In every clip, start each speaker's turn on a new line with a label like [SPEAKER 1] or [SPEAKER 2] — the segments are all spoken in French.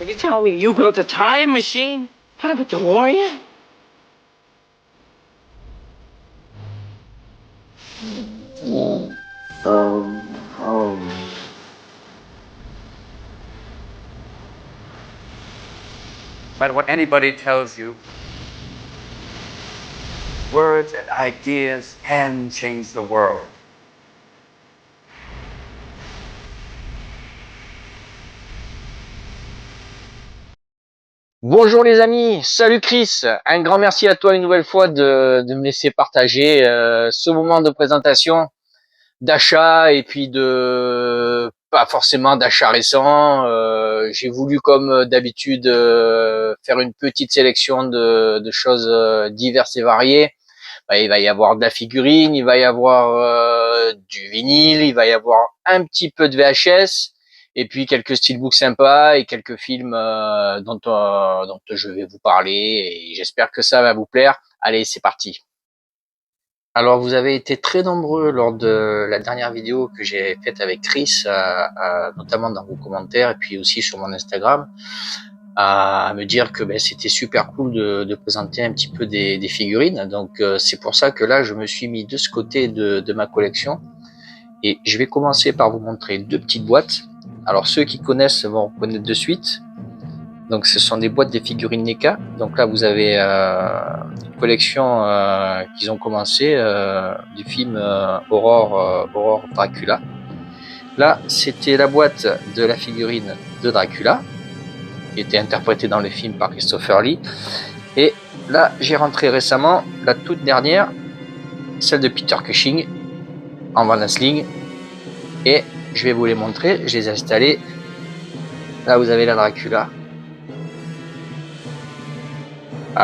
[SPEAKER 1] Are you telling me you built a time machine out of a DeLorean?
[SPEAKER 2] But what anybody tells you, words and ideas can change the world.
[SPEAKER 3] Bonjour les amis, salut Chris, un grand merci à toi une nouvelle fois de me laisser partager ce moment de présentation, d'achat et puis de pas forcément d'achat récent. J'ai voulu comme d'habitude faire une petite sélection de choses diverses et variées. Il va y avoir de la figurine, il va y avoir du vinyle, il va y avoir un petit peu de VHS. Et puis quelques steelbooks sympas et quelques films dont je vais vous parler et j'espère que ça va vous plaire. Allez, c'est parti. Alors vous avez été très nombreux lors de la dernière vidéo que j'ai faite avec Chris, notamment dans vos commentaires et puis aussi sur mon Instagram, à me dire que c'était super cool de présenter un petit peu des figurines. Donc c'est pour ça que là je me suis mis de ce côté de ma collection et je vais commencer par vous montrer deux petites boîtes. Alors ceux qui connaissent vont reconnaître de suite. Donc ce sont des boîtes des figurines NECA. Donc là vous avez une collection qu'ils ont commencé du film Aurore Dracula. Là c'était la boîte de la figurine de Dracula qui était interprétée dans le film par Christopher Lee. Et là j'ai rentré récemment la toute dernière, celle de Peter Cushing en Van Helsing. Et je vais vous les montrer, je les ai installés. Là vous avez la Dracula.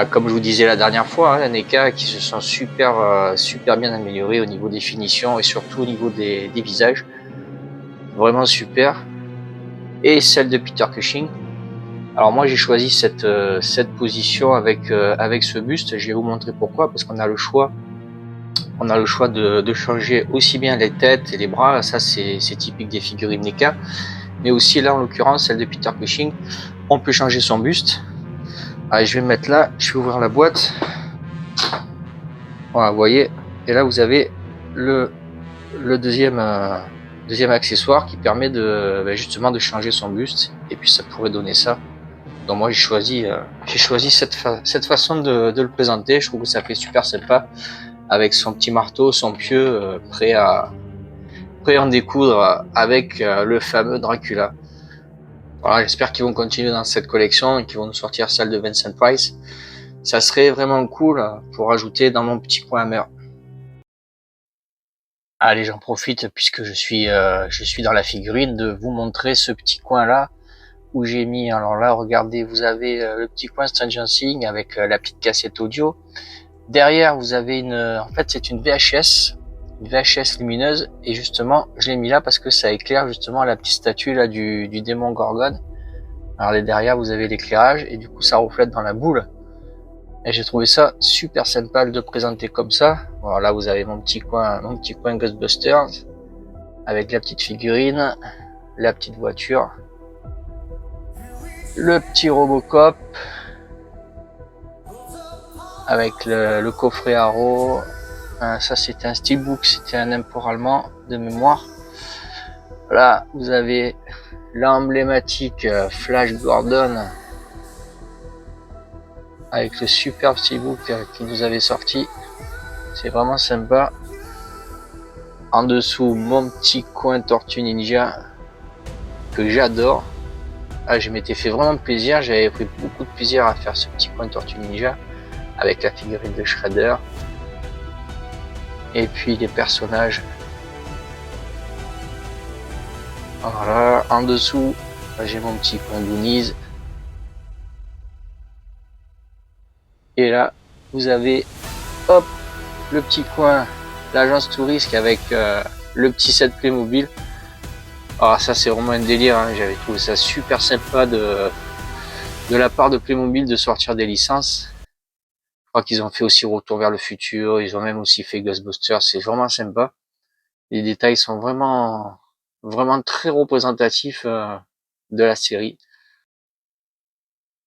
[SPEAKER 3] Comme je vous disais la dernière fois, la NECA qui se sont super bien améliorés au niveau des finitions et surtout au niveau des visages. Vraiment super. Et celle de Peter Cushing. Alors moi j'ai choisi cette position avec ce buste. Je vais vous montrer pourquoi, parce qu'on a le choix. On a le choix de changer aussi bien les têtes et les bras. Ça c'est typique des figurines NECA. Mais aussi là en l'occurrence celle de Peter Cushing, on peut changer son buste. Allez, je vais me mettre là, je vais ouvrir la boîte. Voilà, vous voyez, et là vous avez le deuxième accessoire qui permet justement de changer son buste, et puis ça pourrait donner ça. Donc moi j'ai choisi cette façon de le présenter. Je trouve que ça fait super sympa avec son petit marteau, son pieu, prêt à en découdre avec le fameux Dracula. Voilà, j'espère qu'ils vont continuer dans cette collection et qu'ils vont nous sortir celle de Vincent Price. Ça serait vraiment cool pour ajouter dans mon petit coin amer. Allez, j'en profite puisque je suis dans la figurine de vous montrer ce petit coin là où j'ai mis. Alors là, regardez, vous avez le petit coin Stranger Things avec la petite cassette audio. Derrière, vous avez en fait, c'est une VHS lumineuse, et justement, je l'ai mis là parce que ça éclaire justement la petite statue là du démon Gorgon. Alors derrière, vous avez l'éclairage et du coup, ça reflète dans la boule. Et j'ai trouvé ça super sympa de présenter comme ça. Alors là, vous avez mon petit coin Ghostbusters avec la petite figurine, la petite voiture, le petit Robocop avec le coffret Arrow. Ça, c'était un steelbook, c'était un import allemand de mémoire. Là, vous avez l'emblématique Flash Gordon avec le superbe steelbook qui nous avait sorti. C'est vraiment sympa. En dessous, mon petit coin Tortue Ninja que j'adore. Je m'étais fait vraiment plaisir, j'avais pris beaucoup de plaisir à faire ce petit coin Tortue Ninja avec la figurine de Shredder et puis les personnages. Voilà, en dessous, j'ai mon petit coin Goonies. Et là, vous avez, hop, le petit coin l'agence Touriste avec le petit set Playmobil. Alors ça, c'est vraiment un délire, hein. J'avais trouvé ça super sympa de la part de Playmobil de sortir des licences. Je crois qu'ils ont fait aussi Retour vers le futur, ils ont même aussi fait Ghostbusters, c'est vraiment sympa. Les détails sont vraiment très représentatifs de la série.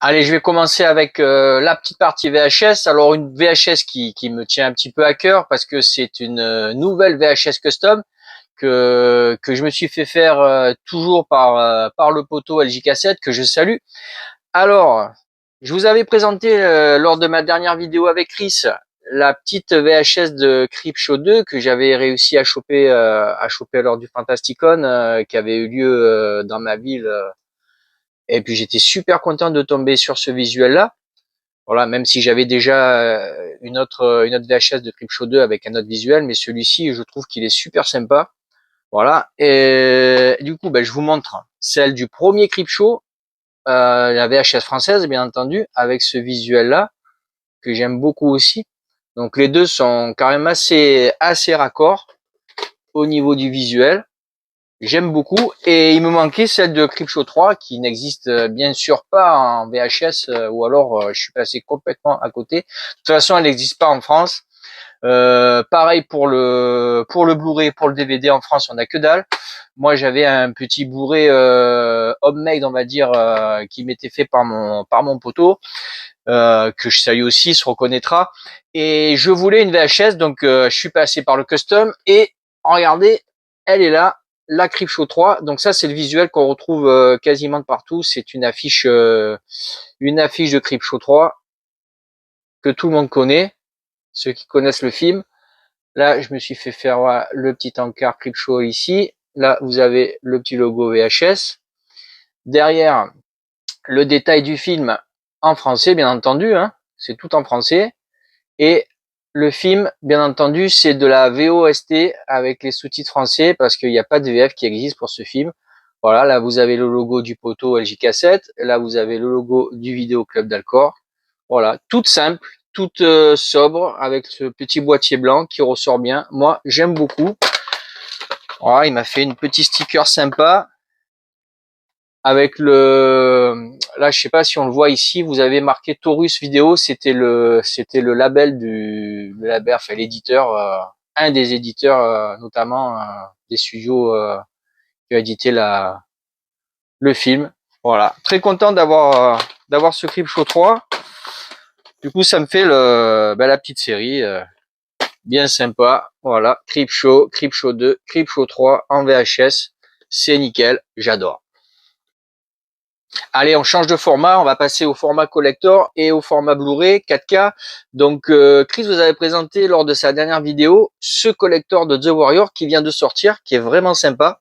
[SPEAKER 3] Allez, je vais commencer avec la petite partie VHS. Alors une VHS qui me tient un petit peu à cœur parce que c'est une nouvelle VHS custom que je me suis fait faire toujours par le poteau LJ Cassette que je salue. Alors, je vous avais présenté lors de ma dernière vidéo avec Chris la petite VHS de Creepshow 2 que j'avais réussi à choper lors du Fantasticon qui avait eu lieu dans ma ville. Et puis j'étais super content de tomber sur ce visuel-là. Voilà, même si j'avais déjà une autre VHS de Creepshow 2 avec un autre visuel, mais celui-ci, je trouve qu'il est super sympa. Voilà. Et du coup, ben, je vous montre celle du premier Creepshow, la VHS française, bien entendu, avec ce visuel-là que j'aime beaucoup aussi. Donc les deux sont quand même assez raccords au niveau du visuel. J'aime beaucoup. Et il me manquait celle de Creepshow 3 qui n'existe bien sûr pas en VHS ou alors je suis passé complètement à côté. De toute façon, elle n'existe pas en France. Pareil pour le Blu-ray, pour le DVD en France, on n'a que dalle. Moi, j'avais un petit Blu-ray homemade, on va dire, qui m'était fait par mon poteau, que je salue aussi, se reconnaîtra. Et je voulais une VHS, donc je suis passé par le custom et regardez, elle est là, la Creepshow 3. Donc ça, c'est le visuel qu'on retrouve quasiment de partout. C'est une affiche de Creepshow 3 que tout le monde connaît, ceux qui connaissent le film. Là, je me suis fait faire voilà, le petit encart Creepshow ici. Là, vous avez le petit logo VHS. Derrière, le détail du film en français, bien entendu. Hein, c'est tout en français. Et le film, bien entendu, c'est de la VOST avec les sous-titres français parce qu'il n'y a pas de VF qui existe pour ce film. Voilà, là, vous avez le logo du poteau LJ Cassette. Là, vous avez le logo du Vidéo Club d'Alcor. Voilà, toute simple, toute sobre, avec ce petit boîtier blanc qui ressort bien. Moi, j'aime beaucoup. Voilà, il m'a fait une petite sticker sympa avec là, je sais pas si on le voit ici, vous avez marqué Taurus Vidéo, c'était le label enfin l'éditeur, un des éditeurs, notamment des studios qui a édité le film. Voilà, très content d'avoir ce Creepshow 3. Du coup, ça me fait la petite série bien sympa. Voilà, Creepshow 2, Creepshow 3 en VHS, c'est nickel, j'adore. Allez, on change de format, on va passer au format collector et au format Blu-ray 4K. Donc, Chris vous avait présenté lors de sa dernière vidéo ce collector de The Warrior qui vient de sortir, qui est vraiment sympa.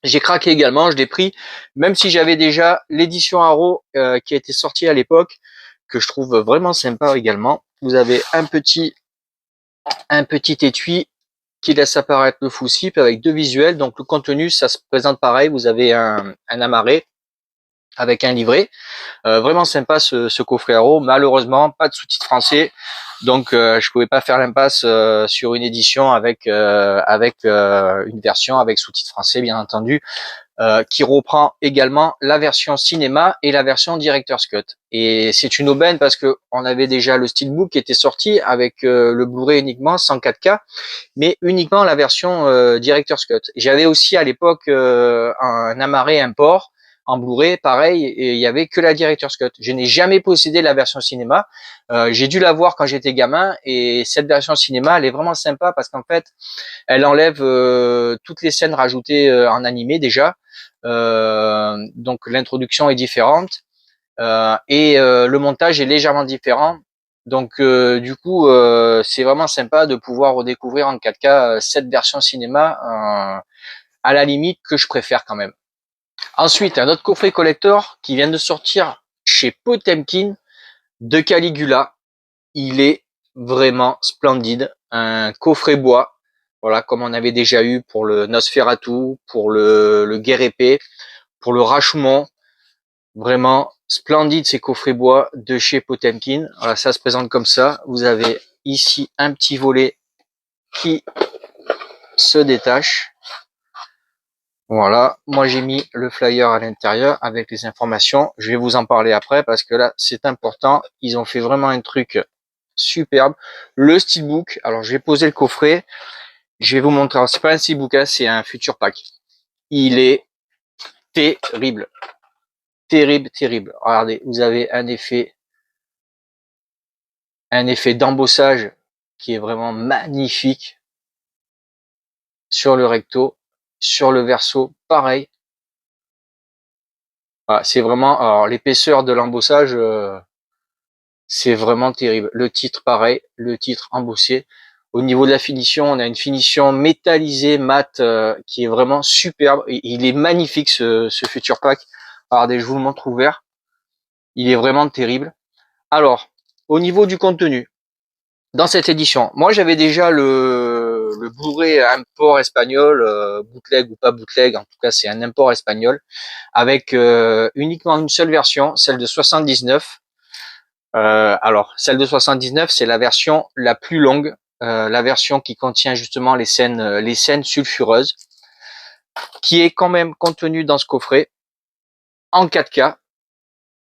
[SPEAKER 3] J'ai craqué également, je l'ai pris, même si j'avais déjà l'édition Arrow qui a été sortie à l'époque, que je trouve vraiment sympa également. Vous avez un petit étui qui laisse apparaître le full slip avec deux visuels. Donc le contenu, ça se présente pareil. Vous avez un amarré avec un livret. Vraiment sympa ce coffret Arrow. Malheureusement, pas de sous-titres français. Donc je pouvais pas faire l'impasse sur une édition avec une version avec sous-titres français, bien entendu. Qui reprend également la version cinéma et la version Director's Cut. Et c'est une aubaine parce que on avait déjà le Steelbook qui était sorti avec le Blu-ray uniquement sans 4K, mais uniquement la version Director's Cut. J'avais aussi à l'époque un amarré import en Blu-ray, pareil, et il y avait que la Director's Cut. Je n'ai jamais possédé la version cinéma. J'ai dû la voir quand j'étais gamin, et cette version cinéma, elle est vraiment sympa parce qu'en fait, elle enlève toutes les scènes rajoutées en animé déjà. Donc l'introduction est différente et le montage est légèrement différent. Donc du coup, c'est vraiment sympa de pouvoir redécouvrir en 4K cette version cinéma, à la limite que je préfère quand même. Ensuite, un autre coffret collector qui vient de sortir chez Potemkin de Caligula. Il est vraiment splendide. Un coffret bois, voilà, comme on avait déjà eu pour le Nosferatu, pour le Guerre épée, pour le Rashomon. Vraiment splendide ces coffrets bois de chez Potemkin. Voilà, ça se présente comme ça. Vous avez ici un petit volet qui se détache. Voilà, moi j'ai mis le flyer à l'intérieur avec les informations. Je vais vous en parler après parce que là c'est important. Ils ont fait vraiment un truc superbe. Le steelbook, alors je vais poser le coffret. Je vais vous montrer. C'est pas un steelbook, hein, c'est un future pack. Il est terrible. terrible, terrible. Regardez, vous avez un effet d'embossage qui est vraiment magnifique sur le recto, sur le verso, pareil. Voilà, c'est vraiment, alors l'épaisseur de l'embossage, c'est vraiment terrible. Le titre, pareil, le titre embossé. Au niveau de la finition, on a une finition métallisée, mat, qui est vraiment superbe. Il est magnifique ce Future Pack. Regardez, je vous le montre ouvert. Il est vraiment terrible. Alors, au niveau du contenu, dans cette édition, moi j'avais déjà le Blu-ray import espagnol, bootleg ou pas bootleg, en tout cas c'est un import espagnol, avec uniquement une seule version, celle de 79. Alors, celle de 79, c'est la version la plus longue, la version qui contient justement les scènes sulfureuses, qui est quand même contenue dans ce coffret en 4K.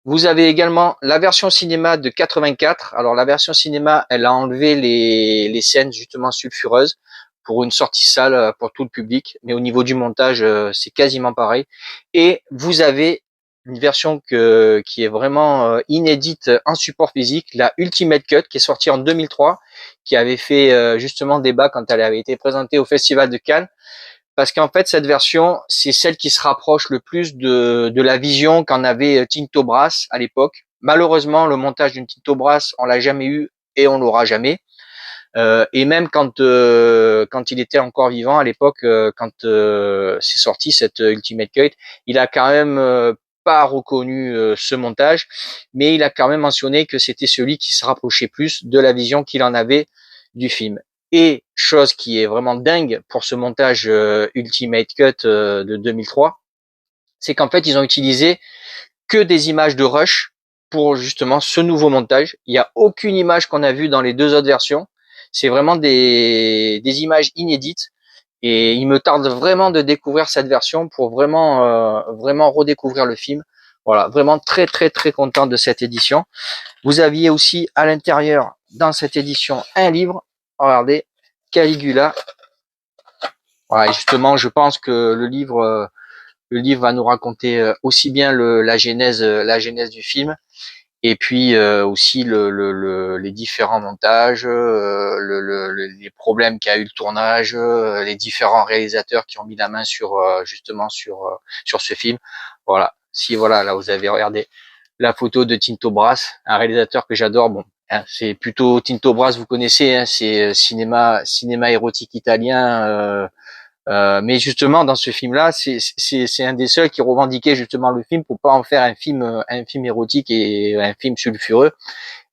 [SPEAKER 3] Vous avez également la version cinéma de 84. Alors la version cinéma, elle a enlevé les scènes justement sulfureuses pour une sortie salle pour tout le public, mais au niveau du montage, c'est quasiment pareil. Et vous avez une version qui est vraiment inédite en support physique, la Ultimate Cut, qui est sortie en 2003, qui avait fait justement débat quand elle avait été présentée au Festival de Cannes. Parce qu'en fait, cette version, c'est celle qui se rapproche le plus de la vision qu'en avait Tinto Brass à l'époque. Malheureusement, le montage d'une Tinto Brass, on l'a jamais eu et on l'aura jamais. Et même quand il était encore vivant à l'époque, quand c'est sorti cette Ultimate Cut, il a quand même pas reconnu ce montage, mais il a quand même mentionné que c'était celui qui se rapprochait plus de la vision qu'il en avait du film. Et chose qui est vraiment dingue pour ce montage Ultimate Cut de 2003, c'est qu'en fait ils ont utilisé que des images de rush pour justement ce nouveau montage. Il n'y a aucune image qu'on a vue dans les deux autres versions. C'est vraiment des images inédites. Et il me tarde vraiment de découvrir cette version pour vraiment redécouvrir le film. Voilà, vraiment très très très content de cette édition. Vous aviez aussi à l'intérieur dans cette édition un livre. Regardez, Caligula. Voilà, et justement, je pense que le livre va nous raconter aussi bien la genèse du film, et puis aussi les différents montages, les problèmes qu'a eu le tournage, les différents réalisateurs qui ont mis la main sur justement sur ce film. Voilà. Si voilà, là vous avez regardé la photo de Tinto Brass, un réalisateur que j'adore. Bon, hein, c'est plutôt Tinto Brass, vous connaissez, hein, c'est cinéma érotique italien. Mais justement, dans ce film-là, c'est un des seuls qui revendiquait justement le film pour pas en faire un film érotique et un film sulfureux.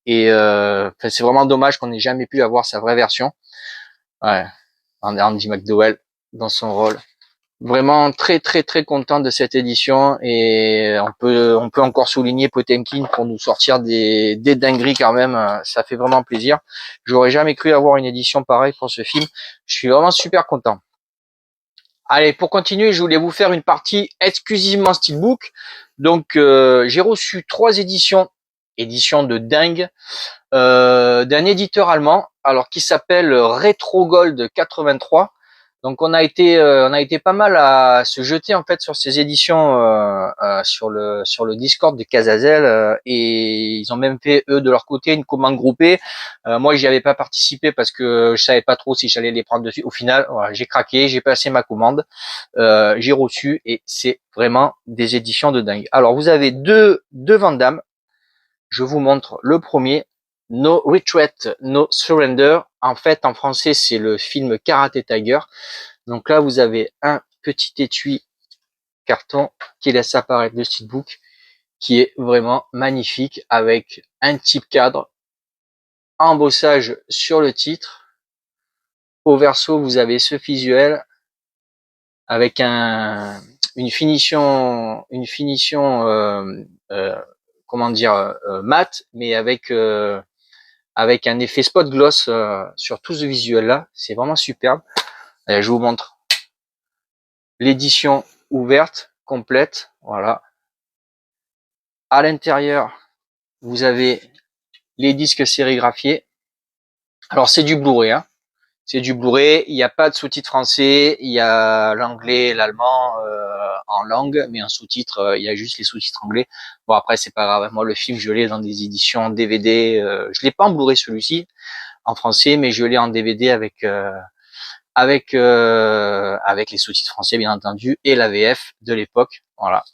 [SPEAKER 3] Et c'est vraiment dommage qu'on n'ait jamais pu avoir sa vraie version. Ouais, Andy McDowell dans son rôle. Vraiment très très très content de cette édition, et on peut encore souligner Potemkin pour nous sortir des dingueries quand même. Ça fait vraiment plaisir. J'aurais jamais cru avoir une édition pareille pour ce film. Je suis vraiment super content. Allez, pour continuer, je voulais vous faire une partie exclusivement Steelbook. Donc, j'ai reçu 3 éditions de dingue, d'un éditeur allemand, alors qui s'appelle Retro Gold 83. Donc, on a été pas mal à se jeter en fait sur ces éditions sur le Discord de Casazel, et ils ont même fait eux de leur côté une commande groupée. Moi, j'y avais pas participé parce que je savais pas trop si j'allais les prendre dessus. Au final, voilà, j'ai craqué, j'ai passé ma commande, j'ai reçu, et c'est vraiment des éditions de dingue. Alors, vous avez deux Van Damme. Je vous montre le premier, No Retreat, No Surrender. En fait, en français, c'est le film Karate Tiger. Donc là, vous avez un petit étui carton qui laisse apparaître le steelbook, qui est vraiment magnifique, avec un type cadre, embossage sur le titre. Au verso, vous avez ce visuel avec une finition comment dire, mat, mais avec un effet spot gloss sur tout ce visuel là. C'est vraiment superbe. Allez, je vous montre l'édition ouverte complète. Voilà. À l'intérieur, vous avez les disques sérigraphiés. Alors c'est du Blu-ray, hein. C'est du Blu-ray. Il n'y a pas de sous-titres français. Il y a l'anglais et l'allemand en langue, mais en sous-titres, il y a juste les sous-titres anglais. Bon, après, c'est pas grave. Moi, le film, je l'ai dans des éditions DVD. Je l'ai pas en Blu-ray celui-ci en français, mais je l'ai en DVD avec les sous-titres français, bien entendu, et la VF de l'époque. Voilà.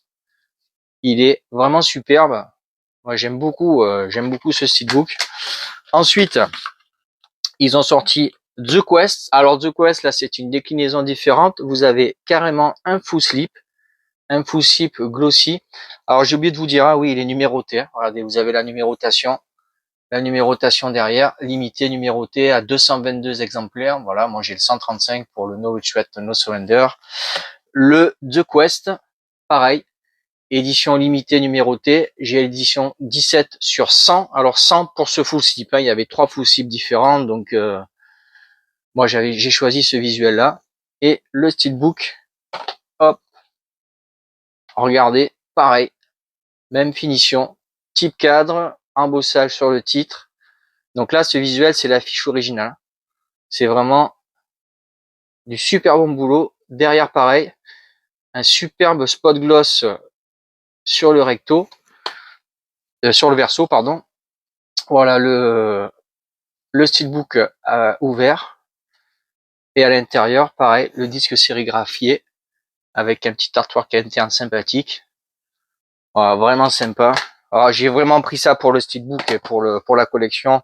[SPEAKER 3] Il est vraiment superbe. Moi, j'aime beaucoup ce steelbook. Ensuite, ils ont sorti The Quest. Alors, The Quest, là, c'est une déclinaison différente. Vous avez carrément un full slip glossy. Alors, j'ai oublié de vous dire, ah oui, il est numéroté. Hein. Regardez, vous avez la numérotation derrière, limitée, numérotée à 222 exemplaires. Voilà, moi, j'ai le 135 pour le No Retreat, No Surrender. Le The Quest, pareil. Édition limitée numérotée, j'ai l'édition 17 sur 100. Alors 100 pour ce full slip, hein. Il y avait 3 full slips différents, donc moi j'ai choisi ce visuel là. Et le steelbook, hop, regardez, pareil, même finition, type cadre, embossage sur le titre. Donc là, ce visuel, c'est l'affiche originale. C'est vraiment du super bon boulot. Derrière, pareil, un superbe spot gloss sur le recto, sur le verso, pardon. Voilà le steelbook ouvert. Et à l'intérieur, pareil, le disque sérigraphié avec un petit artwork interne sympathique. Voilà, vraiment sympa. Alors, j'ai vraiment pris ça pour le steelbook et pour la collection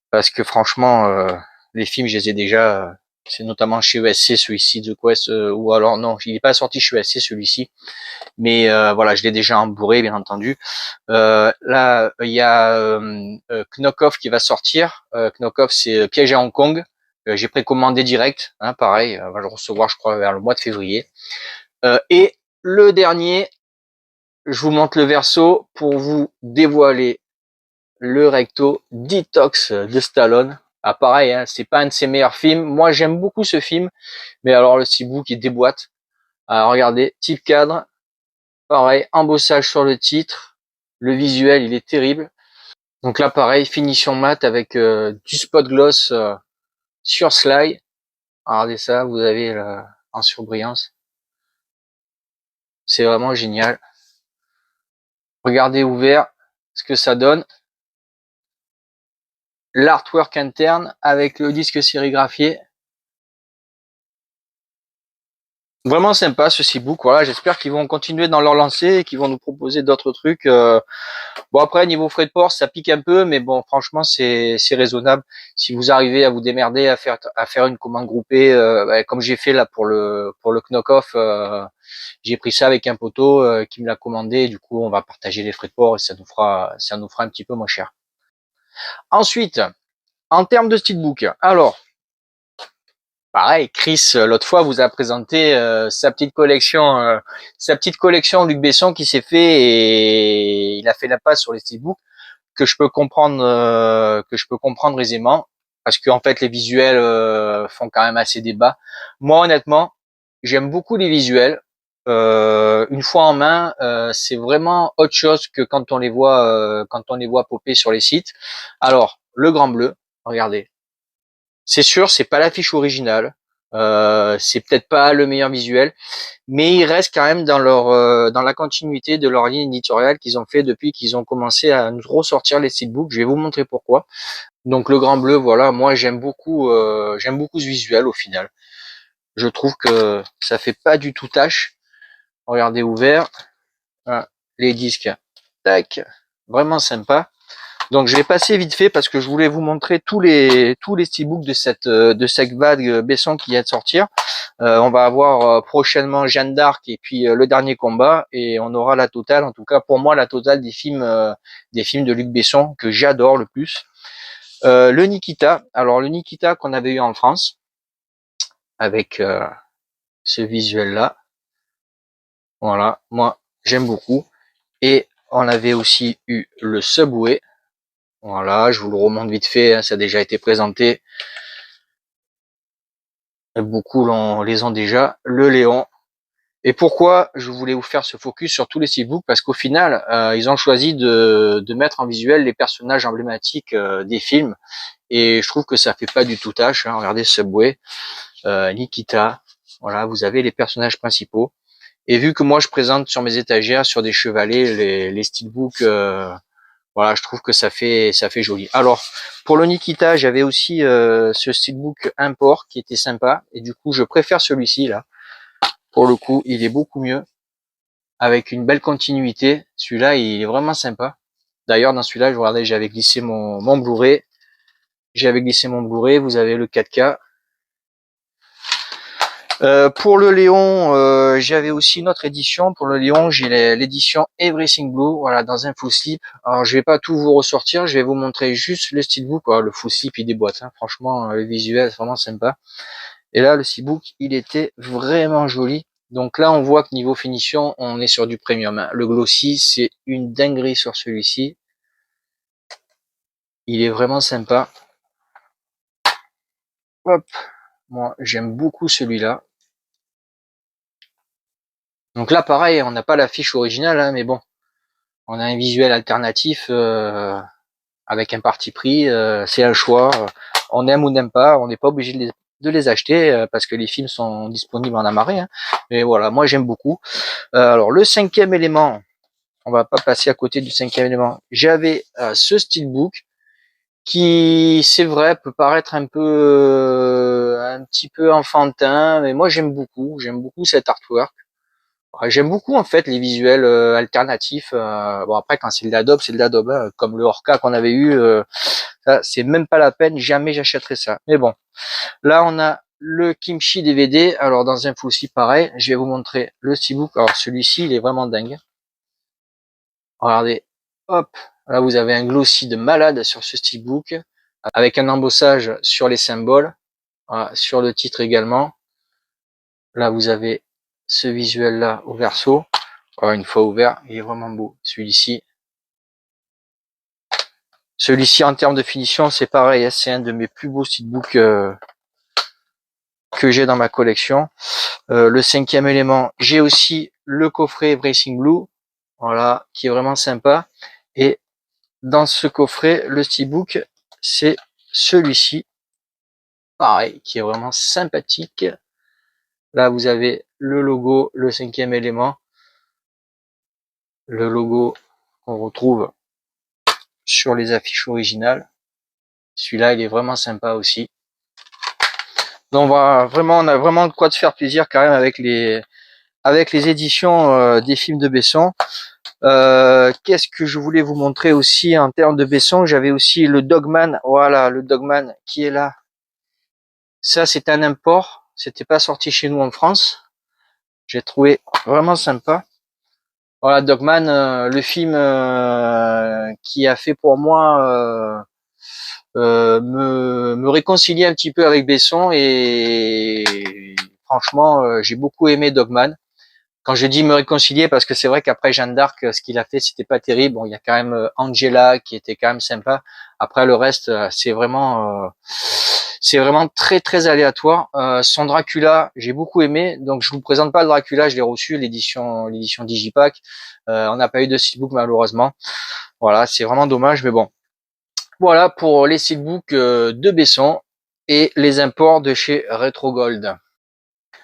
[SPEAKER 3] parce que franchement, les films, je les ai déjà. C'est notamment chez ESC celui-ci The Quest, ou alors non, il n'est pas sorti chez ESC celui-ci, mais voilà, je l'ai déjà en Blu-ray bien entendu. Là, il y a Knock-Off qui va sortir. Knock-Off, c'est Piège à Hong Kong. J'ai précommandé direct, hein, pareil, on va le recevoir je crois vers le mois de février. Et le dernier, je vous montre le verso pour vous dévoiler le recto Detox de Stallone. Ah pareil, hein, c'est pas un de ses meilleurs films. Moi j'aime beaucoup ce film, mais alors le steelbook il déboîte. Alors regardez, type cadre, pareil, embossage sur le titre, le visuel il est terrible. Donc là pareil, finition mat avec du spot gloss sur slide. Regardez ça, vous avez en surbrillance. C'est vraiment génial. Regardez ouvert ce que ça donne. L'artwork interne avec le disque sérigraphié. Vraiment sympa ce steelbook. Voilà, j'espère qu'ils vont continuer dans leur lancée et qu'ils vont nous proposer d'autres trucs. Bon après niveau frais de port ça pique un peu, mais bon franchement c'est raisonnable. Si vous arrivez à vous démerder à faire une commande groupée, comme j'ai fait là pour le Knock-Off, j'ai pris ça avec un poteau qui me l'a commandé. Du coup on va partager les frais de port et ça nous fera un petit peu moins cher. Ensuite, en termes de steelbook, alors pareil, Chris l'autre fois vous a présenté sa petite collection Luc Besson qui s'est fait et il a fait la passe sur les steelbooks que je peux comprendre aisément parce que en fait les visuels font quand même assez débat. Moi honnêtement, j'aime beaucoup les visuels. Une fois en main, c'est vraiment autre chose que quand on les voit popper sur les sites. Alors, le Grand Bleu, regardez. C'est sûr, c'est pas l'affiche originale. C'est peut-être pas le meilleur visuel, mais ils restent quand même dans la continuité de leur ligne éditoriale qu'ils ont fait depuis qu'ils ont commencé à nous ressortir les steelbooks. Je vais vous montrer pourquoi. Donc le Grand Bleu, voilà, moi j'aime beaucoup ce visuel au final. Je trouve que ça fait pas du tout tâche. Regardez ouvert, voilà, les disques, tac, vraiment sympa. Donc je vais passer vite fait parce que je voulais vous montrer tous les steelbooks de cette vague Besson qui vient de sortir. On va avoir prochainement Jeanne d'Arc et puis le dernier combat et on aura la totale, en tout cas pour moi la totale des films de Luc Besson que j'adore le plus. Le Nikita, alors le Nikita qu'on avait eu en France avec ce visuel là. Voilà, moi j'aime beaucoup. Et on avait aussi eu le Subway. Voilà, je vous le remonte vite fait, hein, ça a déjà été présenté. Beaucoup les ont déjà. Le Léon. Et pourquoi je voulais vous faire ce focus sur tous les steelbooks? Parce qu'au final, ils ont choisi de mettre en visuel les personnages emblématiques des films. Et je trouve que ça fait pas du tout tâche. Hein. Regardez Subway, Nikita. Voilà, vous avez les personnages principaux. Et vu que moi je présente sur mes étagères, sur des chevalets, les steelbooks, voilà, je trouve que ça fait joli. Alors, pour le Nikita, j'avais aussi ce steelbook import qui était sympa. Et du coup, je préfère celui-ci là. Pour le coup, il est beaucoup mieux, avec une belle continuité. Celui-là, il est vraiment sympa. D'ailleurs, dans celui-là, je regardais, j'avais glissé mon Blu-ray. J'avais glissé mon Blu-ray, vous avez le 4K. Pour le Léon, j'avais aussi une autre édition. Pour le Léon, j'ai l'édition Everything Blue, voilà, dans un full slip. Alors, je vais pas tout vous ressortir, je vais vous montrer juste le steelbook. Voilà, le full slip, il déboîte. Hein. Franchement, le visuel, c'est vraiment sympa. Et là, le steelbook, il était vraiment joli. Donc là, on voit que niveau finition, on est sur du premium. Hein. Le glossy, c'est une dinguerie sur celui-ci. Il est vraiment sympa. Hop, moi, j'aime beaucoup celui-là. Donc là, pareil, on n'a pas la fiche originale, hein, mais bon, on a un visuel alternatif avec un parti pris. C'est un choix. On aime ou n'aime pas. On n'est pas obligé de les acheter parce que les films sont disponibles en amarré. Hein. Mais voilà, moi j'aime beaucoup. Alors le cinquième élément, on va pas passer à côté du cinquième élément. J'avais ce steelbook qui, c'est vrai, peut paraître un petit peu enfantin, mais moi j'aime beaucoup cet artwork. J'aime beaucoup en fait les visuels alternatifs. Bon après quand c'est de l'Adobe, hein, comme le Orca qu'on avait eu, ça c'est même pas la peine, jamais j'achèterai ça. Mais bon, là on a le Kimchi DVD. Alors dans un full slip pareil, je vais vous montrer le steelbook. Alors celui-ci il est vraiment dingue. Regardez, hop, là vous avez un glossy de malade sur ce steelbook, avec un embossage sur les symboles, voilà, sur le titre également. Là vous avez ce visuel là au verso. Voilà, une fois ouvert, il est vraiment beau. Celui-ci en termes de finition, c'est pareil, c'est un de mes plus beaux steelbooks que j'ai dans ma collection. Le cinquième élément, j'ai aussi le coffret Everything Blue, voilà, qui est vraiment sympa. Et dans ce coffret, le steelbook, c'est celui-ci, pareil, qui est vraiment sympathique. Là, vous avez le logo, le cinquième élément, le logo qu'on retrouve sur les affiches originales. Celui-là, il est vraiment sympa aussi. Donc voilà, on a vraiment de quoi se faire plaisir quand même avec les éditions des films de Besson. Qu'est-ce que je voulais vous montrer aussi en termes de Besson? J'avais aussi le Dogman, voilà, le Dogman qui est là. Ça, c'est un import. C'était pas sorti chez nous en France. J'ai trouvé vraiment sympa. Voilà, Dogman, le film qui a fait pour moi me réconcilier un petit peu avec Besson et franchement, j'ai beaucoup aimé Dogman. Quand je dis me réconcilier, parce que c'est vrai qu'après Jeanne d'Arc, ce qu'il a fait, c'était pas terrible. Bon, il y a quand même Angela qui était quand même sympa. Après le reste, c'est vraiment très très aléatoire. Son Dracula, j'ai beaucoup aimé. Donc je vous présente pas le Dracula, je l'ai reçu l'édition Digipack. On n'a pas eu de steelbook malheureusement. Voilà, c'est vraiment dommage, mais bon. Voilà pour les steelbooks de Besson et les imports de chez Retro Gold.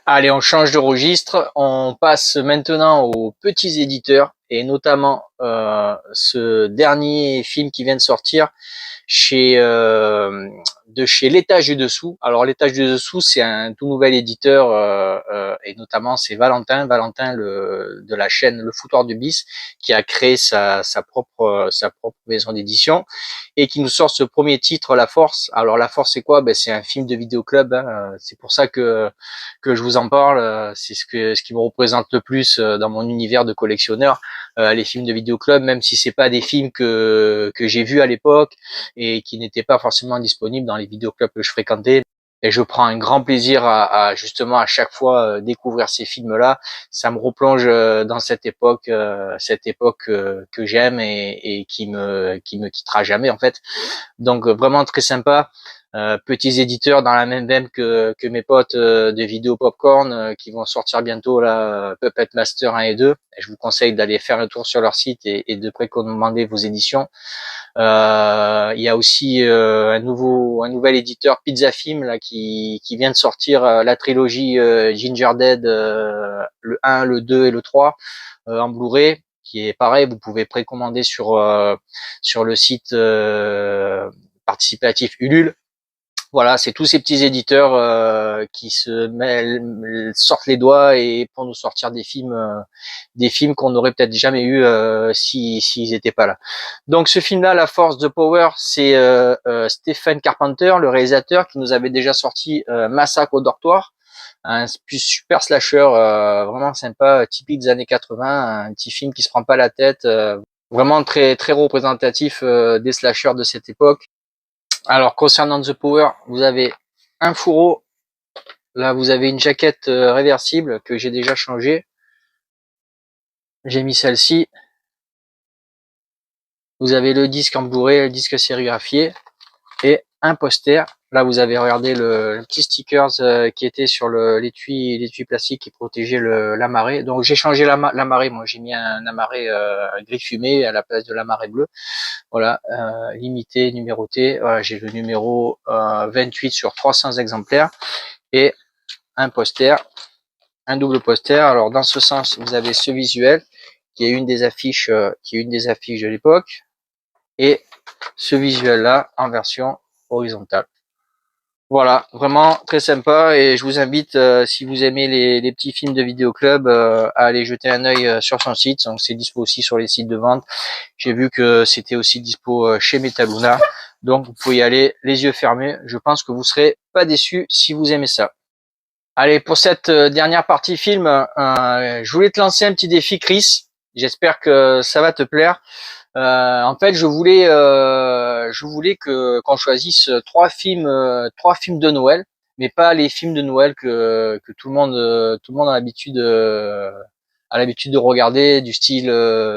[SPEAKER 3] Allez, on change de registre. On passe maintenant aux petits éditeurs et notamment ce dernier film qui vient de sortir de chez L'étage du dessous. Alors L'étage du dessous, c'est un tout nouvel éditeur et notamment c'est Valentin de la chaîne Le Foutoir du Bis qui a créé sa propre maison d'édition et qui nous sort ce premier titre, La Force. Alors La Force, c'est quoi? Ben c'est un film de vidéoclub. Hein. C'est pour ça que je vous en parle. C'est ce qui me représente le plus dans mon univers de collectionneur. Les films de vidéoclub, même si c'est pas des films que j'ai vus à l'époque et qui n'étaient pas forcément disponibles dans les vidéoclubs que je fréquentais. Et je prends un grand plaisir à justement à chaque fois découvrir ces films-là. Ça me replonge dans cette époque que j'aime et qui me quittera jamais en fait. Donc vraiment très sympa. petits éditeurs dans la même veine que mes potes de vidéo popcorn qui vont sortir bientôt là, Puppet Master 1 et 2. Et je vous conseille d'aller faire un tour sur leur site et de précommander vos éditions. Il y a aussi un nouvel éditeur Pizza Film là qui vient de sortir la trilogie Ginger Dead, le 1, le 2 et le 3 en Blu-ray, qui est pareil, vous pouvez précommander sur le site participatif Ulule. Voilà, c'est tous ces petits éditeurs qui sortent les doigts et pour nous sortir des films qu'on n'aurait peut-être jamais eu s'ils étaient pas là. Donc ce film-là, La Force de Power, c'est Stephen Carpenter, le réalisateur, qui nous avait déjà sorti Massacre au dortoir, un super slasher vraiment sympa, typique des années 80, un petit film qui se prend pas la tête, vraiment très très représentatif des slashers de cette époque. Alors, concernant The Power, vous avez un fourreau. Là, vous avez une jaquette réversible que j'ai déjà changée. J'ai mis celle-ci. Vous avez le disque en Blu-ray, le disque sérigraphié et un poster. Là, vous avez regardé le petit stickers qui était sur l'étui plastique qui protégeait l'amarré. Donc, j'ai changé l'amarré. Moi, j'ai mis un amarré gris fumé à la place de l'amarré bleu. Voilà, limité, numéroté. Voilà, j'ai le numéro 28 sur 300 exemplaires et un poster, un double poster. Alors, dans ce sens, vous avez ce visuel qui est une des affiches, de l'époque, et ce visuel-là en version horizontale. Voilà, vraiment très sympa et je vous invite, si vous aimez les petits films de Vidéoclub, à aller jeter un œil sur son site. Donc c'est dispo aussi sur les sites de vente. J'ai vu que c'était aussi dispo chez Metaluna. Donc vous pouvez y aller les yeux fermés. Je pense que vous serez pas déçus si vous aimez ça. Allez, pour cette dernière partie film, je voulais te lancer un petit défi, Chris. J'espère que ça va te plaire. En fait, je voulais qu'on choisisse trois films de Noël, mais pas les films de Noël que tout le monde a l'habitude de regarder, du style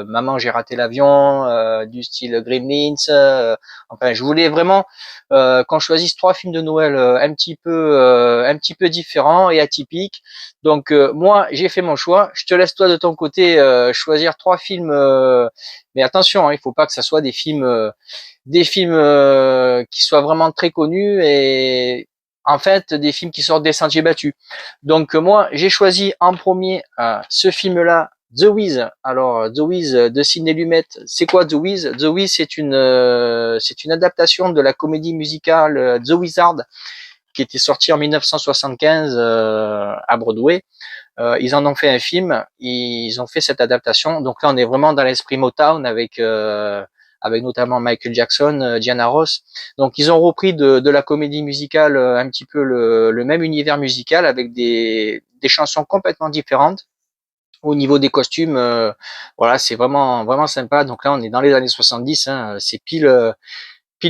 [SPEAKER 3] Maman j'ai raté l'avion, du style Gremlins. Enfin, je voulais vraiment qu'on choisisse trois films de Noël un petit peu différents et atypiques. Donc moi, j'ai fait mon choix. Je te laisse toi de ton côté choisir trois films. Mais attention, hein, il faut pas que ça soit des films qui soient vraiment très connus et en fait des films qui sortent des sentiers battus. Donc moi, j'ai choisi en premier ce film-là, The Wiz. Alors The Wiz de Sidney Lumet. C'est quoi The Wiz? The Wiz, c'est une adaptation de la comédie musicale The Wizard qui était sortie en 1975 à Broadway. Ils en ont fait un film, ils ont fait cette adaptation. Donc là, on est vraiment dans l'esprit Motown avec notamment Michael Jackson, Diana Ross. Donc ils ont repris de la comédie musicale un petit peu le même univers musical avec des chansons complètement différentes. Au niveau des costumes, voilà, c'est vraiment vraiment sympa. Donc là, on est dans les années 70, hein, c'est pile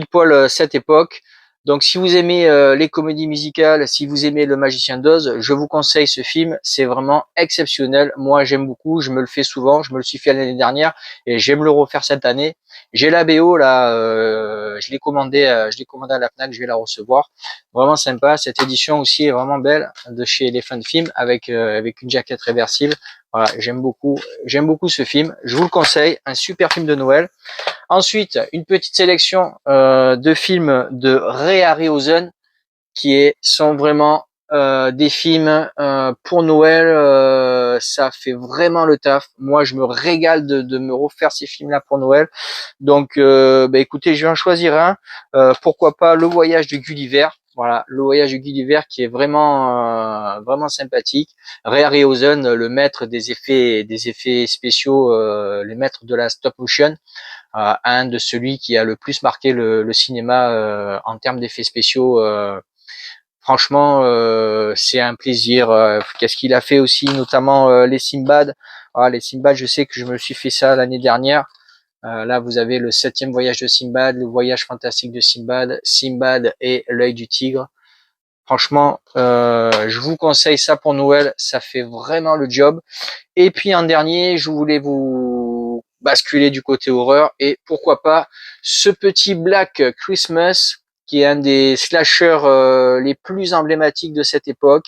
[SPEAKER 3] poil cette époque. Donc si vous aimez les comédies musicales, si vous aimez Le Magicien d'Oz, je vous conseille ce film, c'est vraiment exceptionnel. Moi j'aime beaucoup, je me le fais souvent, je me le suis fait l'année dernière et j'aime le refaire cette année. J'ai la BO là, je l'ai commandé à la Fnac, je vais la recevoir. Vraiment sympa, cette édition aussi est vraiment belle de chez Elephant Film avec une jaquette réversible. Voilà, j'aime beaucoup ce film, je vous le conseille, un super film de Noël. Ensuite, une petite sélection de films de Ray Harryhausen sont vraiment des films pour Noël. Ça fait vraiment le taf. Moi, je me régale de me refaire ces films-là pour Noël. Donc, écoutez, je vais en choisir un. Pourquoi pas Le Voyage de Gulliver. Voilà, Le Voyage de Gulliver qui est vraiment vraiment sympathique. Ray Harryhausen, le maître des effets spéciaux, le maître de la stop motion. Un de celui qui a le plus marqué le cinéma en termes d'effets spéciaux. Franchement, c'est un plaisir. Qu'est-ce qu'il a fait aussi, notamment les Simbad. Les Simbad, je sais que je me suis fait ça l'année dernière. Là, vous avez le 7e voyage de Simbad, le voyage fantastique de Simbad, Simbad et l'œil du tigre. Franchement, je vous conseille ça pour Noël. Ça fait vraiment le job. Et puis en dernier, je voulais vous basculer du côté horreur et pourquoi pas ce petit Black Christmas qui est un des slashers les plus emblématiques de cette époque,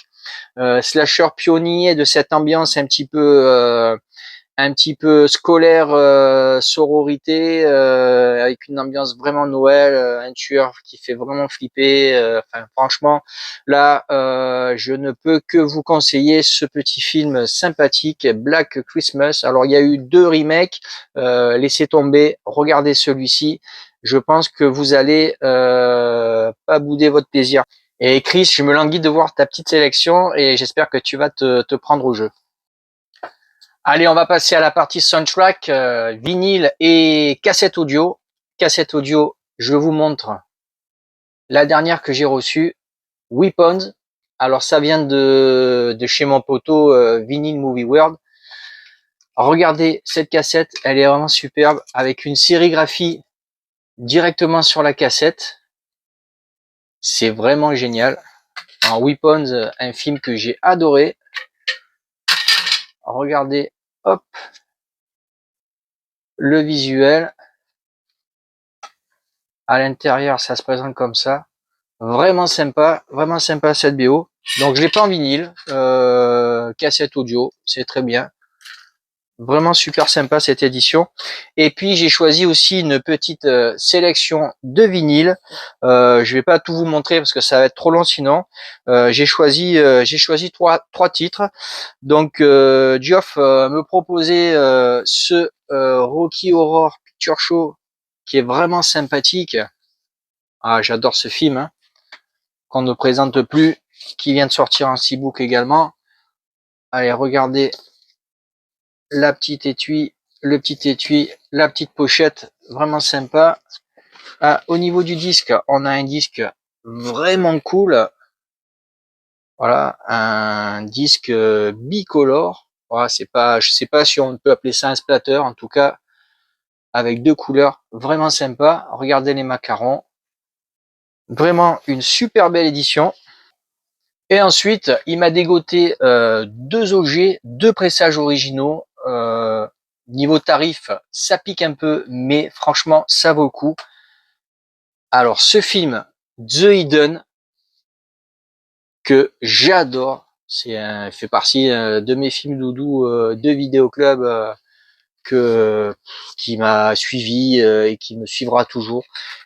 [SPEAKER 3] slasher pionnier de cette ambiance un petit peu scolaire, sororité, avec une ambiance vraiment Noël, un tueur qui fait vraiment flipper. Enfin, franchement, là, je ne peux que vous conseiller ce petit film sympathique, Black Christmas. Alors, il y a eu 2 remakes, laissez tomber, regardez celui-ci. Je pense que vous allez pas bouder votre plaisir. Et Chris, je me languis de voir ta petite sélection et j'espère que tu vas te prendre au jeu. Allez, on va passer à la partie soundtrack, vinyle et cassette audio. Cassette audio, je vous montre la dernière que j'ai reçue, Weapons. Alors ça vient de chez mon poteau Vinyl Movie World. Regardez cette cassette, elle est vraiment superbe, avec une sérigraphie directement sur la cassette. C'est vraiment génial. En Weapons, un film que j'ai adoré. Regardez, hop, le visuel. À l'intérieur, ça se présente comme ça. Vraiment sympa cette BO. Donc je l'ai pas en vinyle, cassette audio, c'est très bien. Vraiment super sympa cette édition. Et puis j'ai choisi aussi une petite sélection de vinyles. Je vais pas tout vous montrer parce que ça va être trop long sinon. J'ai choisi trois titres. Donc Geoff me proposait ce Rocky Horror Picture Show qui est vraiment sympathique. Ah, j'adore ce film, hein, qu'on ne présente plus, qui vient de sortir en steelbook également. Allez, regardez la petite étui, le petit étui, la petite pochette, vraiment sympa. Ah, au niveau du disque, on a un disque vraiment cool. Voilà, un disque bicolore. Voilà, c'est pas, je sais pas si on peut appeler ça un splatter, en tout cas, avec 2 couleurs, vraiment sympa. Regardez les macarons. Vraiment une super belle édition. Et ensuite, il m'a dégoté 2 objets, 2 pressages originaux. Niveau tarif, ça pique un peu, mais franchement, ça vaut le coup. Alors, ce film, The Hidden, que j'adore, fait partie de mes films doudou de vidéoclub qui m'a suivi et qui me suivra toujours.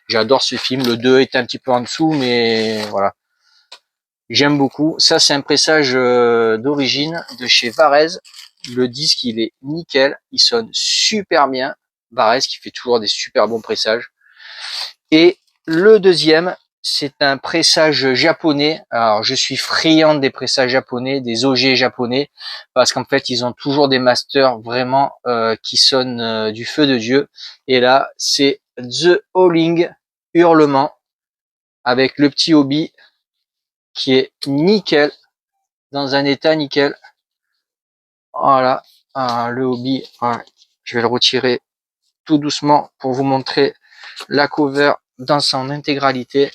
[SPEAKER 3] J'adore ce film. Le 2 est un petit peu en dessous, mais voilà. J'aime beaucoup. Ça, c'est un pressage d'origine de chez Varese. Le disque, il est nickel. Il sonne super bien. Varese qui fait toujours des super bons pressages. Et le deuxième, c'est un pressage japonais. Alors, je suis friand des pressages japonais, des OG japonais, parce qu'en fait, ils ont toujours des masters vraiment qui sonnent du feu de Dieu. Et là, c'est The Howling Hurlement avec le petit hobby qui est nickel, dans un état nickel. Voilà, le hobby, voilà. Je vais le retirer tout doucement pour vous montrer la cover dans son intégralité.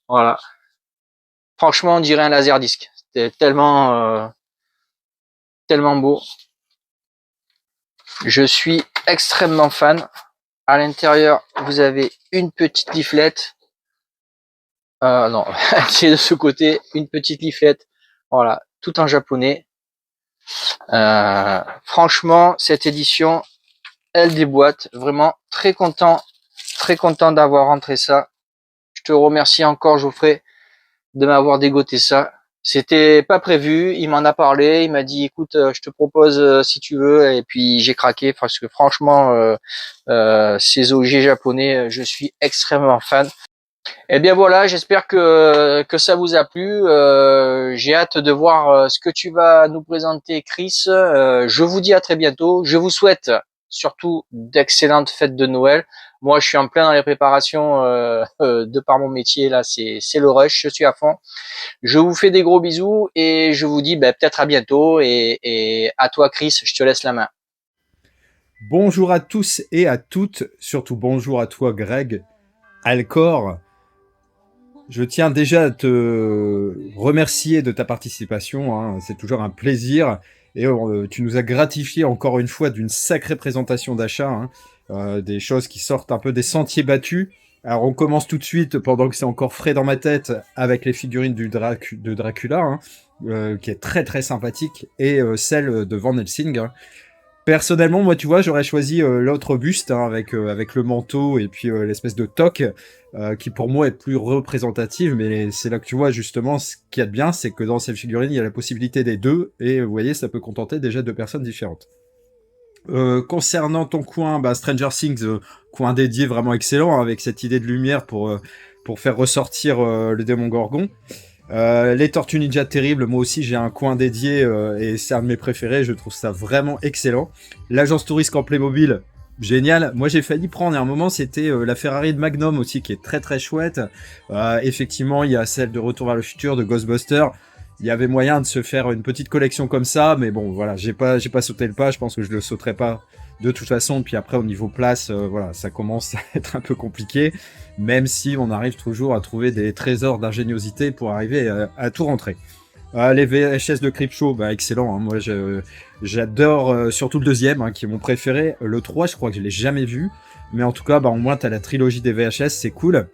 [SPEAKER 3] Voilà. Franchement, on dirait un laserdisc. C'était tellement beau. Je suis extrêmement fan. À l'intérieur, vous avez une petite leaflette. Non, c'est de ce côté, une petite leaflette. Voilà, tout en japonais. Franchement, cette édition, elle déboîte. Vraiment très content d'avoir rentré ça. Je te remercie encore, Geoffrey, de m'avoir dégoté ça. C'était pas prévu, il m'en a parlé, il m'a dit écoute, je te propose si tu veux, et puis j'ai craqué parce que franchement, ces OG japonais, je suis extrêmement fan. Eh bien voilà, j'espère que ça vous a plu. J'ai hâte de voir ce que tu vas nous présenter, Chris. Je vous dis à très bientôt. Je vous souhaite surtout d'excellentes fêtes de Noël. Moi, je suis en plein dans les préparations de par mon métier. Là, c'est le rush. Je suis à fond. Je vous fais des gros bisous et je vous dis peut-être à bientôt. Et à toi, Chris, je te laisse la main.
[SPEAKER 4] Bonjour à tous et à toutes. Surtout bonjour à toi, Greg Alcor. Je tiens déjà à te remercier de ta participation, hein. C'est toujours un plaisir. Et tu nous as gratifié encore une fois d'une sacrée présentation d'achat, hein. Des choses qui sortent un peu des sentiers battus. Alors on commence tout de suite, pendant que c'est encore frais dans ma tête, avec les figurines de Dracula, hein, qui est très très sympathique, et celle de Van Helsing. Hein. Personnellement, moi, tu vois, j'aurais choisi l'autre buste, hein, avec le manteau et puis l'espèce de toque, qui pour moi est plus représentative, mais c'est là que tu vois justement ce qu'il y a de bien, c'est que dans cette figurine, il y a la possibilité des deux, et vous voyez, ça peut contenter déjà deux personnes différentes. Concernant ton coin, bah, Stranger Things, coin dédié vraiment excellent, hein, avec cette idée de lumière pour faire ressortir le démon Gorgon. Les Tortues Ninja terribles, moi aussi j'ai un coin dédié et c'est un de mes préférés, je trouve ça vraiment excellent. L'agence touriste en Playmobil, génial. Moi j'ai failli prendre, à un moment c'était la Ferrari de Magnum aussi qui est très très chouette. Effectivement il y a celle de Retour vers le futur, de Ghostbusters. Il y avait moyen de se faire une petite collection comme ça, mais bon voilà, j'ai pas sauté le pas, je pense que je le sauterai pas de toute façon. Puis après au niveau place, voilà, ça commence à être un peu compliqué, même si on arrive toujours à trouver des trésors d'ingéniosité pour arriver à tout rentrer. Les VHS de Creepshow, bah excellent, hein. Moi j'adore surtout le deuxième, hein, qui est mon préféré. Le 3, je crois que je l'ai jamais vu, mais en tout cas, bah au moins t'as la trilogie des VHS, c'est cool.